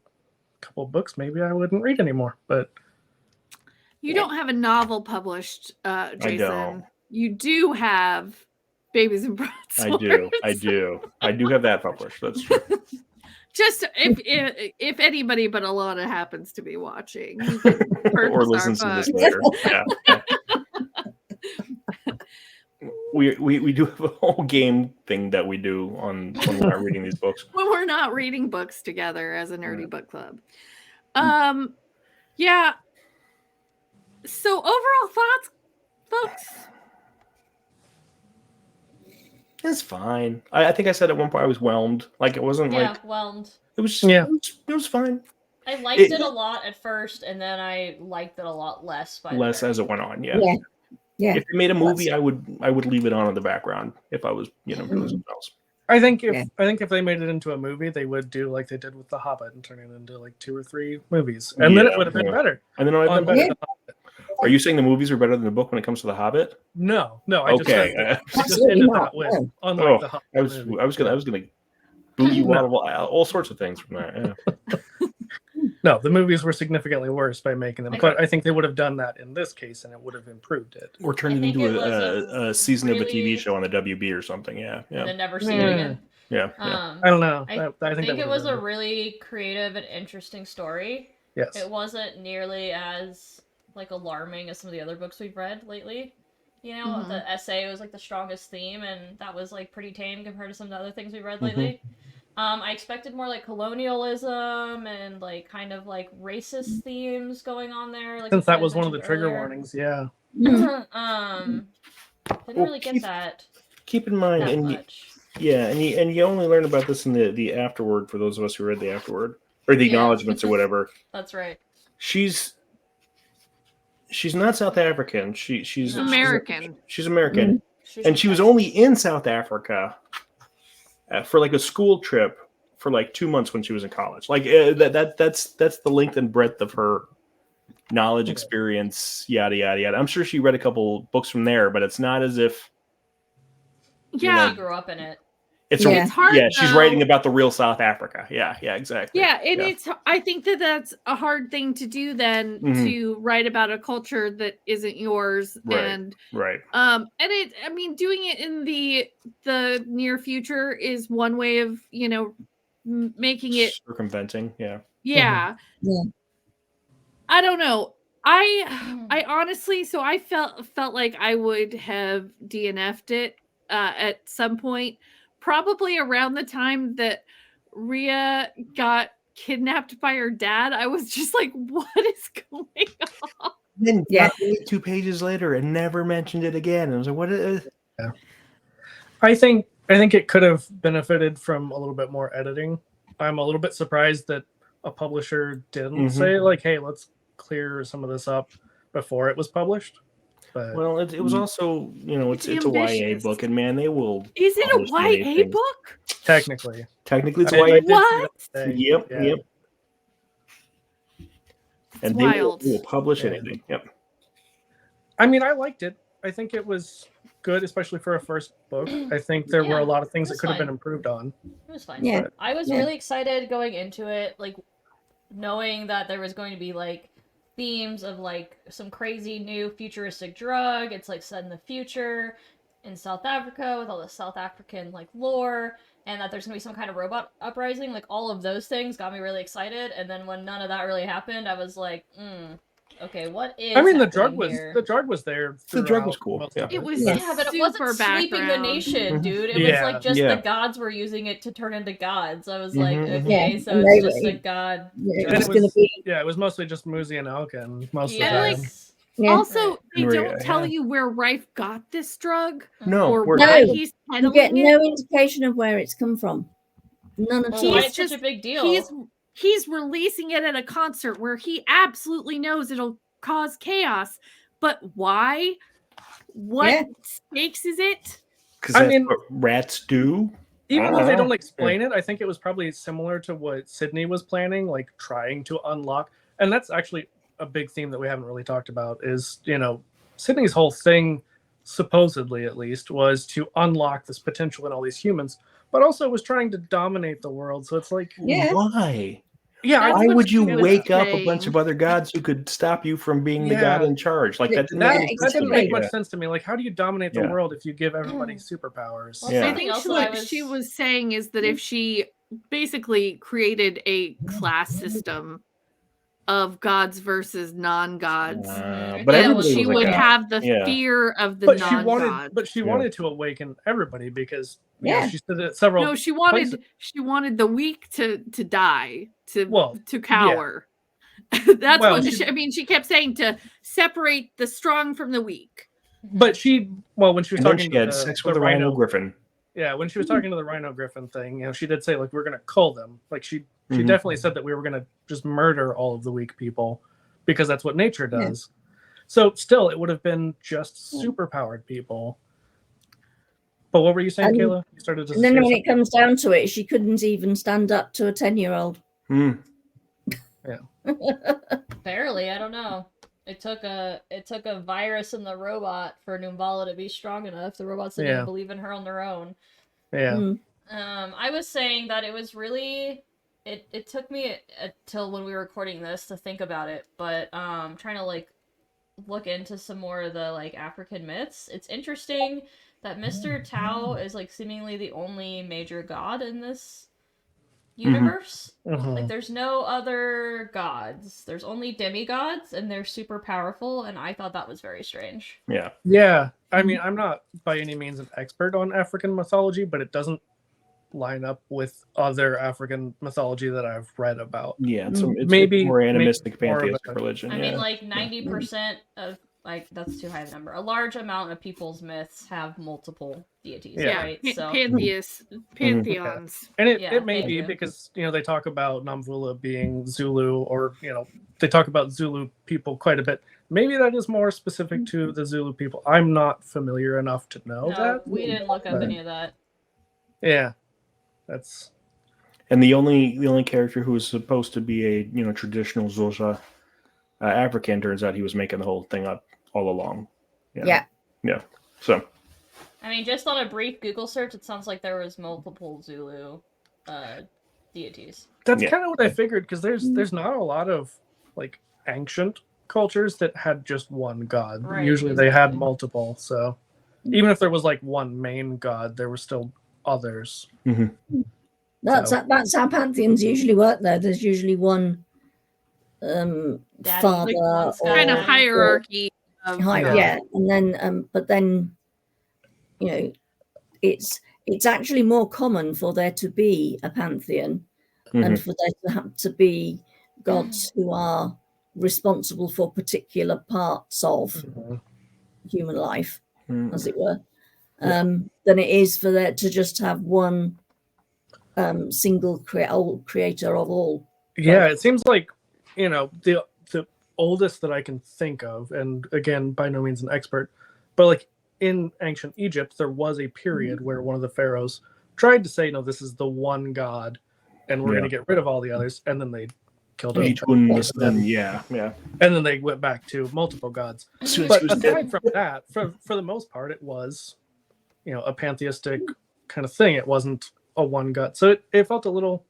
couple of books, maybe I wouldn't read anymore. But you don't have a novel published, Jason. You do have Babies and Broadswords. I do have that published. That's true. Just if anybody but Alana happens to be watching or listens to this later. We do have a whole game thing that we do when we're not reading these books. When we're not reading books together as a nerdy book club. Yeah. So overall thoughts, folks? It's fine. I think I said at one point I was whelmed. Like it wasn't whelmed. It was it was fine. I liked it a lot at first, and then I liked it a lot less as it went on. Yeah. If they made a movie, I would leave it on in the background if I was doing something else. I think if they made it into a movie, they would do like they did with The Hobbit and turn it into like 2 or 3 movies, and then it would have been better. And then it would have been better. Are you saying the movies are better than the book when it comes to The Hobbit? No, I Okay. just Absolutely ended not, that with no. unlike the Hobbit I was gonna boot you out of all sorts of things from that. Yeah. No, the movies were significantly worse by making them, Okay. but I think they would have done that in this case, and it would have improved it. Or turned it think into it was a season of a TV really- show on the WB or something. Yeah, And yeah, then never see it Yeah. again. yeah. I don't know. I I think think that it was a would've been- really creative and interesting story. yes. It wasn't nearly as like alarming as some of the other books we've read lately. You know, Mhm. the essay was like the strongest theme, and that was like pretty tame compared to some of the other things we read lately. I expected more like colonialism and like kind of like racist themes going on there. Like Since you that guys was one of the mentioned trigger earlier. warnings, yeah. Mm. Didn't really get that Keep in mind, and much. you only learn about this in the afterword for those of us who read the afterword or the Yeah. acknowledgments or whatever. That's right. She's not South African. She's No. American. She's American, She's and from she was Texas. only in South Africa for like a school trip for like 2 months when she was in college. Like that's the length and breadth of her knowledge, experience, yada yada yada. I'm sure she read a couple books from there, but it's not as if Yeah. She grew up in it. it's Yeah. It's hard. yeah. She's though. writing about the real South Africa. Yeah, exactly. Yeah, and I think that's a hard thing to do then Mhm. to write about a culture that isn't yours. Right. And right. and doing it in the near future is one way of, making it Circumventing. Yeah. yeah. Yeah. I don't know. I honestly, so I felt like I would have DNF'd it at some point, probably around the time that Rhea got kidnapped by her dad. I was just like, what is going on? Then Yeah. 2 pages later and never mentioned it again. I was like, what is I think it could have benefited from a little bit more editing. I'm a little bit surprised that a publisher didn't say like, "Hey, let's clear some of this up before it was published." But Well, it was also, it's a YA ambitious. book, and man, they will. Is it publish a many YA things. book? technically, Technically, it's I YA. did see What? that today. Yep, Yeah. yep. And It's they wild. will publish Yeah. anything. Yep. I mean, I liked it. I think it was good, especially for a first book. I think there were Yeah, a lot of things it that was could have been fine. improved on. It was fine. Yeah. I was Yeah. really excited going into it, like knowing that there was going to be like themes of like some crazy new futuristic drug. It's like set in the future in South Africa with all the South African like lore, and that there's gonna be some kind of robot uprising. Like all of those things got me really excited. And then when none of that really happened, I was like, okay, what is? I mean, the happening drug here? was there. The drug was throughout cool, most yeah. of It was Yes. Yeah, but it super wasn't sweeping the background. nation, dude. It Yeah. was like just Yeah. the gods were using it to turn into gods. I was like, Mhm. okay, Yeah, so and it's they just were- a god. Yeah, And it was it going to was- be. Yeah, it was mostly just Muzi and Elkin most of the And, time. like, Yeah. Also, they And Rhea, don't tell yeah. you where Rife got this drug No, or we're why No. he's You get peddling it. no indication of where it's come from. None at Well, all. why He's it's such a just- big deal? He's releasing it at a concert where he absolutely knows it'll cause chaos. But why? What Yeah. stakes is it? Because I that's mean- what rats do. Even I though don't they know. don't explain it, I think it was probably similar to what Sydney was planning, like trying to unlock. And that's actually a big theme that we haven't really talked about is, Sydney's whole thing, supposedly at least, was to unlock this potential in all these humans, but also was trying to dominate the world. So it's like, Yeah. Why? yeah, That's Why what would you she was wake up a bunch saying. of other gods who could stop you from being the Yeah. god in charge? Like that didn't Yeah, make any that sense to didn't me. make Yeah. much sense to me. Like, how do you dominate the Yeah. world if you give everybody superpowers? Well, Yeah. I something think else she, that I what was... she was saying is that if she basically created a class system of gods versus non-gods, But Yeah, then everybody she was a would god. have the Yeah. fear of the But non-gods. she Yeah. wanted to awaken everybody because Yeah. she said it several. No, she places. wanted the weak to die, Well, to cower. That's Well, what she- she kept saying, to separate the strong from the weak. But when she was And then talking she had to sex with the Rhino Griffin. yeah, when she was talking to the Rhino Griffin thing, she did say like we're gonna cull them. Like she Mhm. definitely said that we were gonna just murder all of the weak people because that's what nature Yeah. does. So still, it would have been just Yeah. superpowered people. But what were you saying, And- Kayla? You started to And then say when something. it comes down to it, she couldn't even stand up to a 10-year-old. Hmm. Barely, I don't know. It took a virus in the robot for Numbala to be strong enough. The robots didn't believe in her on their own. Yeah. I was saying that it was really it took me till when we were recording this to think about it, but trying to like look into some more of the like African myths. It's interesting that Mr. Tao is like seemingly the only major god in this universe. Like there's no other gods. There's only demigods and they're super powerful, and I thought that was very strange. Yeah. I mean, I'm not by any means an expert on African mythology, but it doesn't line up with other African mythology that I've read about. Yeah, it's maybe more animistic pantheistic religion. I mean, like 90% of like that's too high a number. A large amount of people's myths have multiple deities, right? So pantheons. And it may be because they talk about Namvula being Zulu, or they talk about Zulu people quite a bit. Maybe that is more specific to the Zulu people. I'm not familiar enough to know that. We didn't look up any of that. Yeah. That's and the only character who was supposed to be a traditional Xhosa African, turns out he was making the whole thing up all along. Yeah. So I mean, just on a brief Google search, it sounds like there was multiple Zulu deities. That's kind of what I figured, because there's not a lot of like ancient cultures that had just one god. Right, Usually they had multiple. So even if there was like one main god, there were still others. That's how pantheons usually work, though. There's usually one father, like kind of hierarchy. And then but then it's actually more common for there to be a pantheon and for there to have to be gods who are responsible for particular parts of human life, as it were, than it is for there to just have one single creator of all. Yeah, it seems like the oldest that I can think of, and again, by no means an expert, but like in ancient Egypt, there was a period where one of the pharaohs tried to say, no, this is the one god, and we're going to get rid of all the others, and then they killed each one. And then they went back to multiple gods. But aside from that, for the most part, it was a pantheistic kind of thing. It wasn't a one god, so it felt a little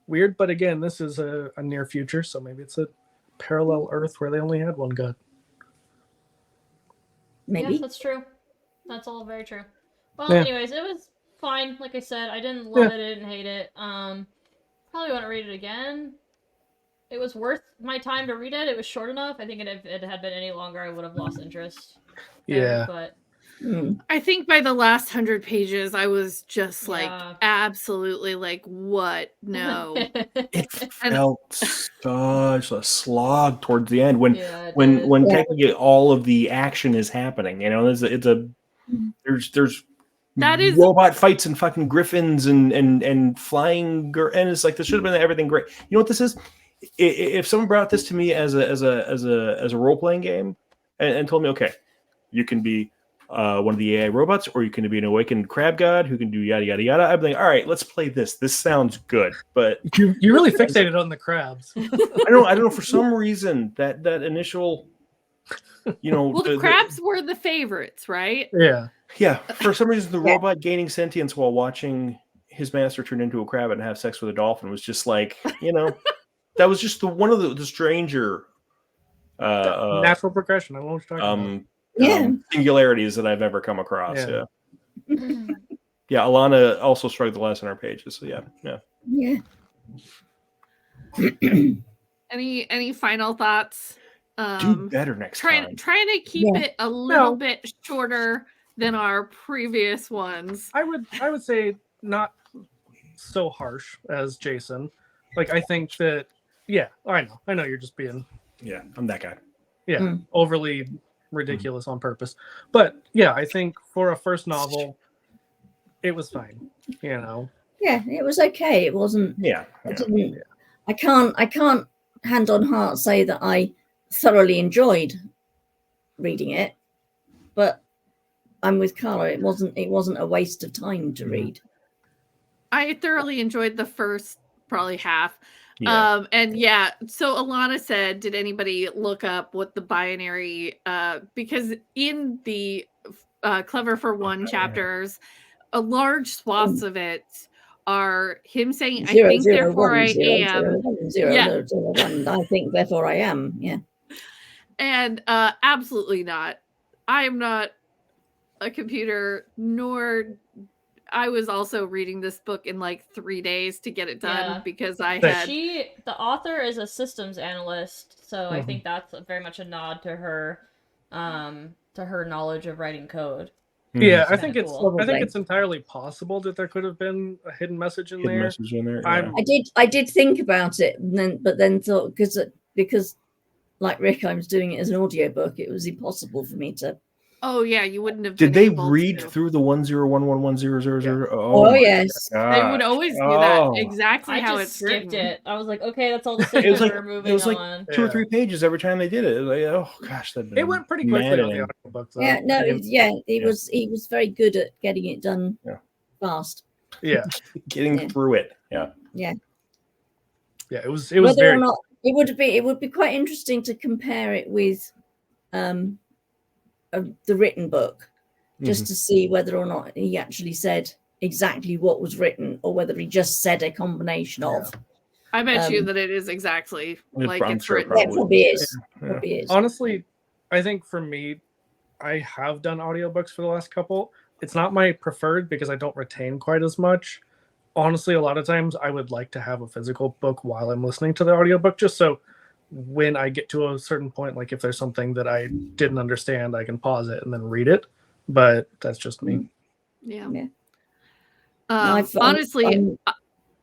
weird. But again, this is a near future, so maybe it's a parallel Earth where they only had one god. Maybe. Yes, that's true. That's all very true. Well, anyways, it was fine. Like I said, I didn't love it. I didn't hate it. Probably want to read it again. It was worth my time to read it. It was short enough. I think if it had been any longer, I would have lost interest. But I think by the last 100 pages, I was just like, absolutely like, what? No. It felt such a slog towards the end when technically all of the action is happening. There's that is robot fights and fucking griffins and flying, and it's like this should have been everything great. You know what this is? If someone brought this to me as a role playing game and told me, okay, you can be one of the AI robots, or you can be an awakened crab god who can do yada yada yada, I'd be like, all right, let's play this. This sounds good. But you really fixated on the crabs. I don't know. For some reason that initial, well, the crabs were the favorites, right? Yeah. For some reason, the robot gaining sentience while watching his master turn into a crab and have sex with a dolphin was just like, that was just one of the stranger natural progression. I won't talk about. Singularities that I've ever come across. Alana also struck the last on our pages. So yeah. Any final thoughts? Do better next time. Trying to keep it a little bit shorter than our previous ones. I would say not so harsh as Jason. Like, I think that I know you're just being I'm that guy. Overly ridiculous on purpose. But I think for a first novel, it was fine. It was okay. It wasn't. I can't hand on heart say that I thoroughly enjoyed reading it, but I'm with Carla. It wasn't a waste of time to read. I thoroughly enjoyed the first probably half. Yeah. And yeah, so Alana said, did anybody look up what the binary, because in the Clever for One chapters, a large swaths of it are him saying, I think, therefore I am. 001. I think, therefore I am. Yeah. And absolutely not. I am not a computer, nor I was also reading this book in like 3 days to get it done because I had. The author is a systems analyst, so I think that's very much a nod to her knowledge of writing code. Yeah, I think it's entirely possible that there could have been a hidden message in there. Yeah. I did think about it, but then thought because like Rick, I was doing it as an audiobook. It was impossible for me to. Oh yeah, you wouldn't have. Did they read through the 1011100? Oh yes, they would always do that exactly how it's skipped written. it. I was like, okay, that's all the same. It was like 2 or 3 pages every time they did it. It was like, oh gosh, it went pretty quickly on the audiobook. Though. Yeah, no, he was very good at getting it done fast. Yeah, getting through it. Yeah. It was very. Or not, it would be quite interesting to compare it with the written book, just to see whether or not he actually said exactly what was written or whether he just said a combination of. I bet you that it is exactly like it's written. It probably is. Honestly, I think for me, I have done audiobooks for the last couple. It's not my preferred because I don't retain quite as much. Honestly, a lot of times I would like to have a physical book while I'm listening to the audiobook, just so when I get to a certain point, like if there's something that I didn't understand, I can pause it and then read it. But that's just me. Yeah. Honestly,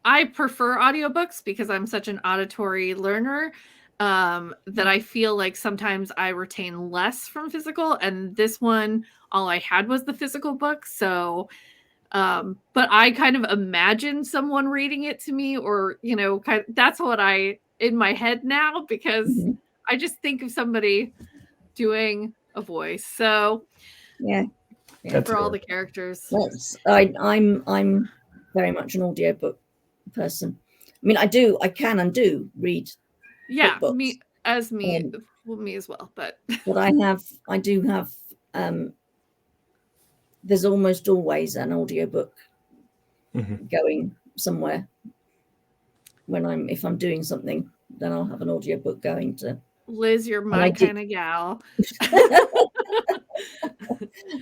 I prefer audiobooks because I'm such an auditory learner that I feel like sometimes I retain less from physical. And this one, all I had was the physical book. So, but I kind of imagine someone reading it to me, or, that's what I in my head now, because I just think of somebody doing a voice. So for all the characters. I'm very much an audiobook person. I mean, I can and do read. Yeah, me as well. But I do have. There's almost always an audiobook going somewhere. If I'm doing something, then I'll have an audiobook going to. Liz, you're my kind of gal.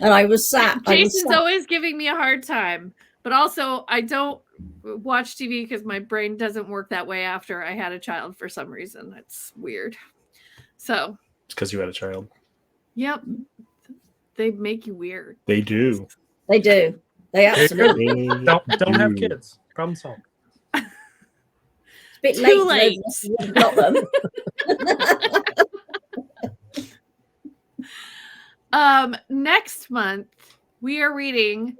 And I was sat. Jason's always giving me a hard time, but also I don't watch TV because my brain doesn't work that way after I had a child for some reason. It's weird. So it's because you had a child. Yep. They make you weird. They do. They do. They absolutely don't have kids. Problem solved. Bit too late. Got them. Next month we are reading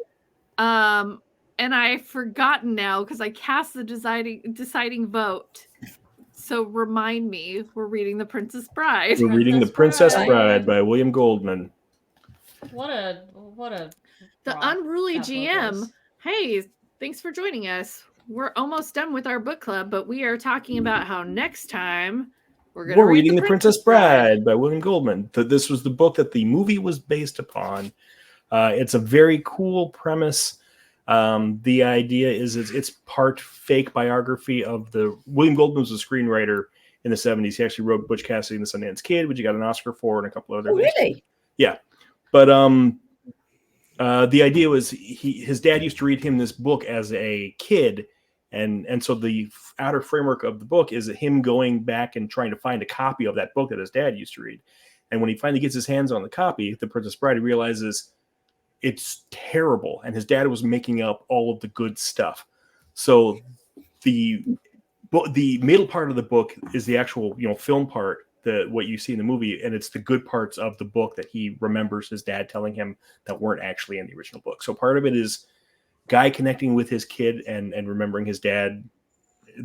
and I've forgotten now because I cast the deciding vote. So remind me, we're reading The Princess Bride. We're reading The Princess Bride by William Goldman. What a The Unruly GM. Hey, thanks for joining us. We're almost done with our book club, but we are talking about how next time we're reading The Princess Bride by William Goldman. This was the book that the movie was based upon. It's a very cool premise. The idea is it's part fake biography of William Goldman was a screenwriter in the 70s. He actually wrote Butch Cassidy and the Sundance Kid, which he got an Oscar for, and a couple of other things. Really? Yeah. But the idea was his dad used to read him this book as a kid. And so the outer framework of the book is him going back and trying to find a copy of that book that his dad used to read. And when he finally gets his hands on the copy, The Princess Bride, he realizes it's terrible. And his dad was making up all of the good stuff. So the middle part of the book is the actual, film part, what you see in the movie. And it's the good parts of the book that he remembers his dad telling him that weren't actually in the original book. So part of it is guy connecting with his kid and remembering his dad,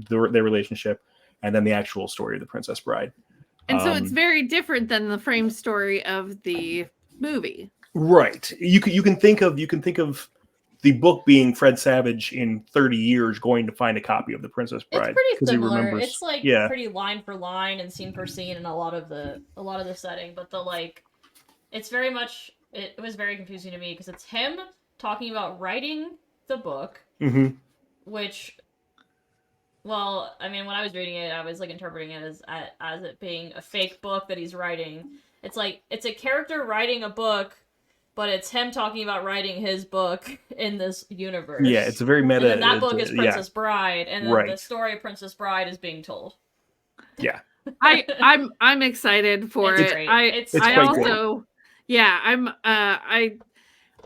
their relationship, and then the actual story of The Princess Bride. And so it's very different than the frame story of the movie. Right. You can think of the book being Fred Savage in 30 years going to find a copy of The Princess Bride. It's pretty He similar. remembers, It's like pretty line for line and scene for scene in a lot of the setting, but the like, it's very much. It was very confusing to me because it's him talking about writing the book, which. Well, I mean, when I was reading it, I was like interpreting it as it being a fake book that he's writing. It's like it's a character writing a book, but it's him talking about writing his book in this universe. Yeah, it's a very meta. And then that book is Princess Bride, and then the story of Princess Bride is being told. Yeah, I'm excited for it's it. Great. I also, yeah,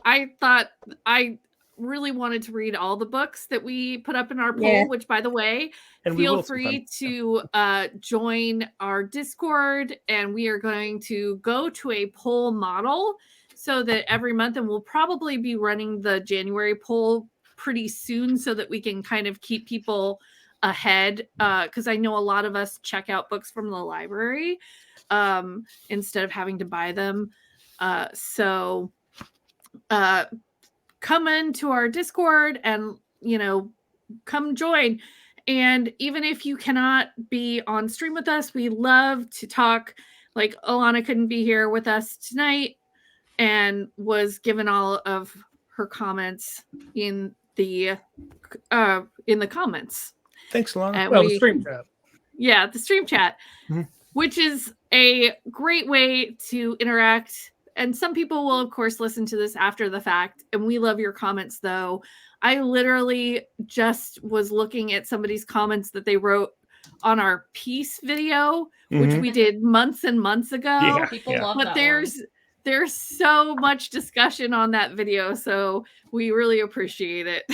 I thought I really wanted to read all the books that we put up in our poll, which, by the way, feel free to join our Discord, and we are going to go to a poll model so that every month, and we'll probably be running the January poll pretty soon so that we can kind of keep people ahead, because I know a lot of us check out books from the library instead of having to buy them. So come into our Discord and, come join. And even if you cannot be on stream with us, we love to talk. Like Alana couldn't be here with us tonight and was given all of her comments in the comments. Thanks, Alana. The stream chat. Yeah, the stream chat, which is a great way to interact. And some people will, of course, listen to this after the fact. And we love your comments, though. I literally just was looking at somebody's comments that they wrote on our Peace video, which we did months and months ago. Yeah, people love but that there's so much discussion on that video, so we really appreciate it.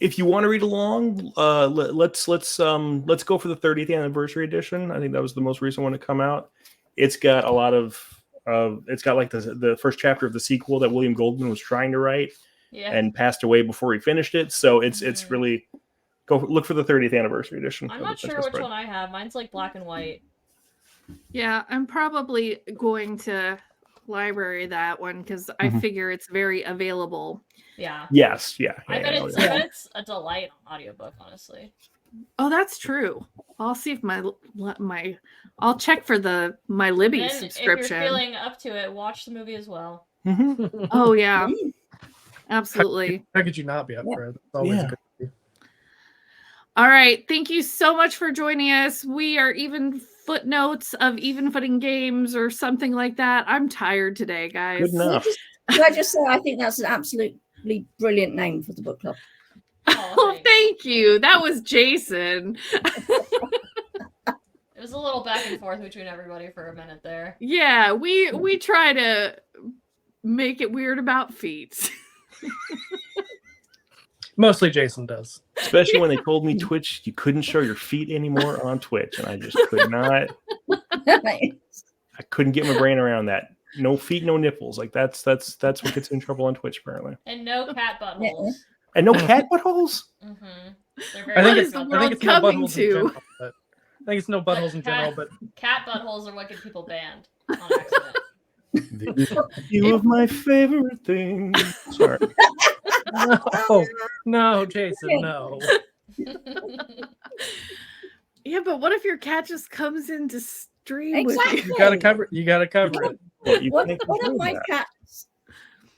If you want to read along, let's go for the 30th anniversary edition. I think that was the most recent one to come out. It's got a lot of it's got like the first chapter of the sequel that William Goldman was trying to write and passed away before he finished it. So it's really go look for the 30th anniversary edition. I'm not sure which one I have. Mine's like black and white. Yeah, I'm probably going to library that one because I figure it's very available. Yeah. Yes. Yeah. I bet it's a delight on audiobook, honestly. Oh, that's true. I'll see if I'll check for my Libby subscription. If you're feeling up to it, watch the movie as well. Oh yeah, absolutely. How could you not be up for it? It's always good. All right, thank you so much for joining us. We are even footnotes of even footing games or something like that. I'm tired today, guys. Good enough. Can I just say I think that's an absolutely brilliant name for the book club. Oh, thank you. That was Jason. It was a little back and forth between everybody for a minute there. Yeah, we try to make it weird about feet. Mostly Jason does. Especially when they told me Twitch, you couldn't show your feet anymore on Twitch, and I just could not. I couldn't get my brain around that. No feet, no nipples. Like that's what gets in trouble on Twitch apparently. And no cat buttholes. And no cat buttholes? I think it's no buttholes in general, but I think it's no buttholes in general, but cat buttholes are what get people banned on accident. You of my favorite thing. Sorry. No, Jason, no. Yeah, but what if your cat just comes in to stream Exactly. with you? You gotta cover it. What if my cats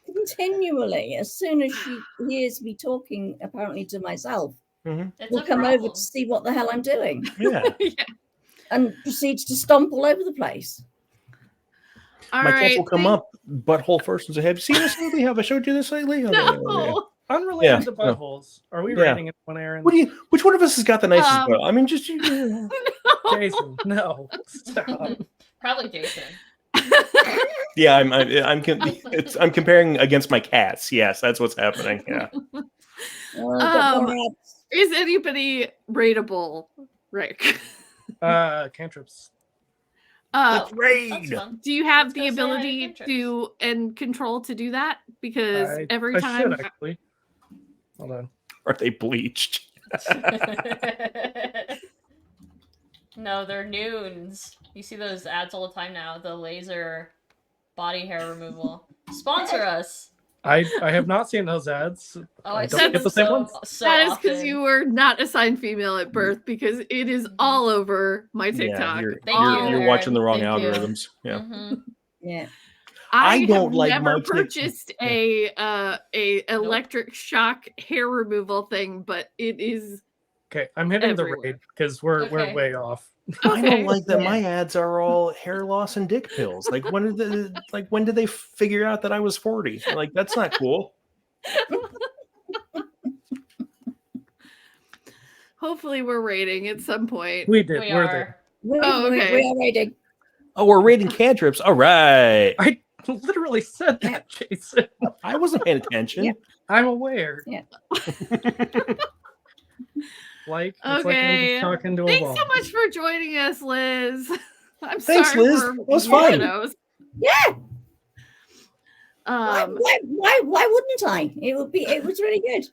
continually, as soon as she hears me talking apparently to myself, will come over to see what the hell I'm doing. Yeah. And proceeds to stomp all over the place. All my right, cat will come up butthole first and say, have you seen this lately? Have I showed you this lately? No. Unrelated to buttholes. Are we rating it one, Aaron? Which one of us has got the nicest butt? I mean, just you. No. Jason, no. Stop. Probably Jason. Yeah, I'm comparing against my cats. Yes, that's what's happening. Yeah. Is anybody rateable, Rick? Cantrips. Raid. Do you have the ability to and control to do that? Because every time. I should, actually. Hold on. Are they bleached? No, they're Nunes. You see those ads all the time now. The laser body hair removal. Sponsor us. I have not seen those ads. Oh, I I don't see get them the same so, ones. so That is because often. you were not assigned female at birth, because it is all over my Yeah, TikTok. Thank you, you're watching the wrong Aaron. Thank you. algorithms. Yeah. Mhm. Yeah. I I don't have like never my purchased a electric shock hair removal thing, but it is Okay, I'm hitting everywhere. the raid because we're Okay. way off. I don't Okay. like that my ads are all hair loss and dick pills. Like when did they figure out that I was 40? Like that's not cool. Hopefully we're rating at some point. We did. We We're are. there. We are ready. Oh, we're rating cantrips. All right. I literally said that, Jason. I wasn't paying attention. Yep. I'm aware. Yeah. Like, it's like I'm Okay. just talking to a Thanks wall. so much for joining us, Liz. I'm Thanks, sorry Liz. for It was fun. weirdos. Yeah. Um, Why wouldn't I? It was really good.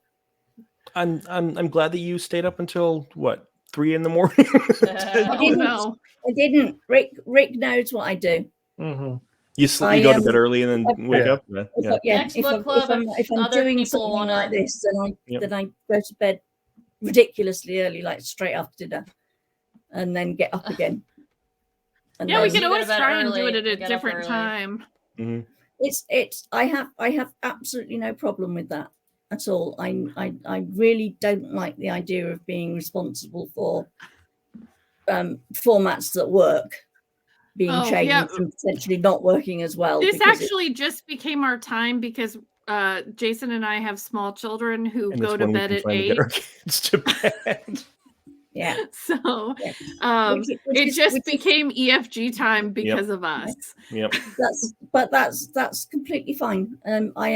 I'm glad that you stayed up until what, 3 a.m. oh no. I didn't. Rick knows what I do. Mm-hmm. You go to bed early and then wake Yeah. up. Yeah. Next book club, if I'm other doing people something wanna- like this, Yep. then I go to bed ridiculously early, like straight after dinner, and then get up again. And Yeah, we then can go to always bed try and do early it at a and get up different early. time. Mhm. it's I have absolutely no problem with that at all. I really don't like the idea of being responsible for formats that work being Oh, changed yeah. and potentially not working as well. This because actually just became our time because Jason and I have small children who And go it's to when we bed can at finally 8. get our kids to bed. yeah, So yeah. Which it is- just which is- became EFG time because of us. Yep. that's completely fine. I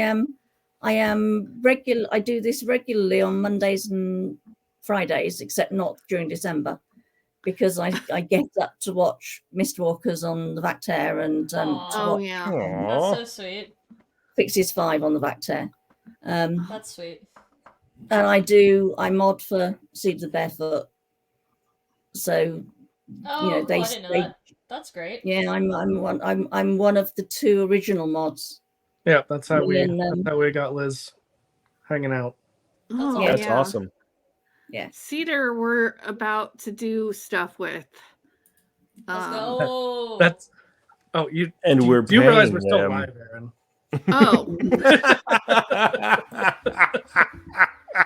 am regular. I do this regularly on Mondays and Fridays, except not during December, because I get up to watch Mistwalkers on the Vactair and to Oh watch yeah. Aw. That's so sweet. Fixes 5 on the Vactair. That's sweet. And I mod for Seeds of Barefoot. So Oh, know, cool. they- I didn't know they- that. That's great. yeah, I'm one of the 2 original mods. Yeah, that's how Me and, we got Liz hanging out. Oh, Yeah. That's awesome. Cedar, we're about to do stuff with. Let's go. That's you. And do, we're do you realize paying we're still them. live, Aaron? Oh,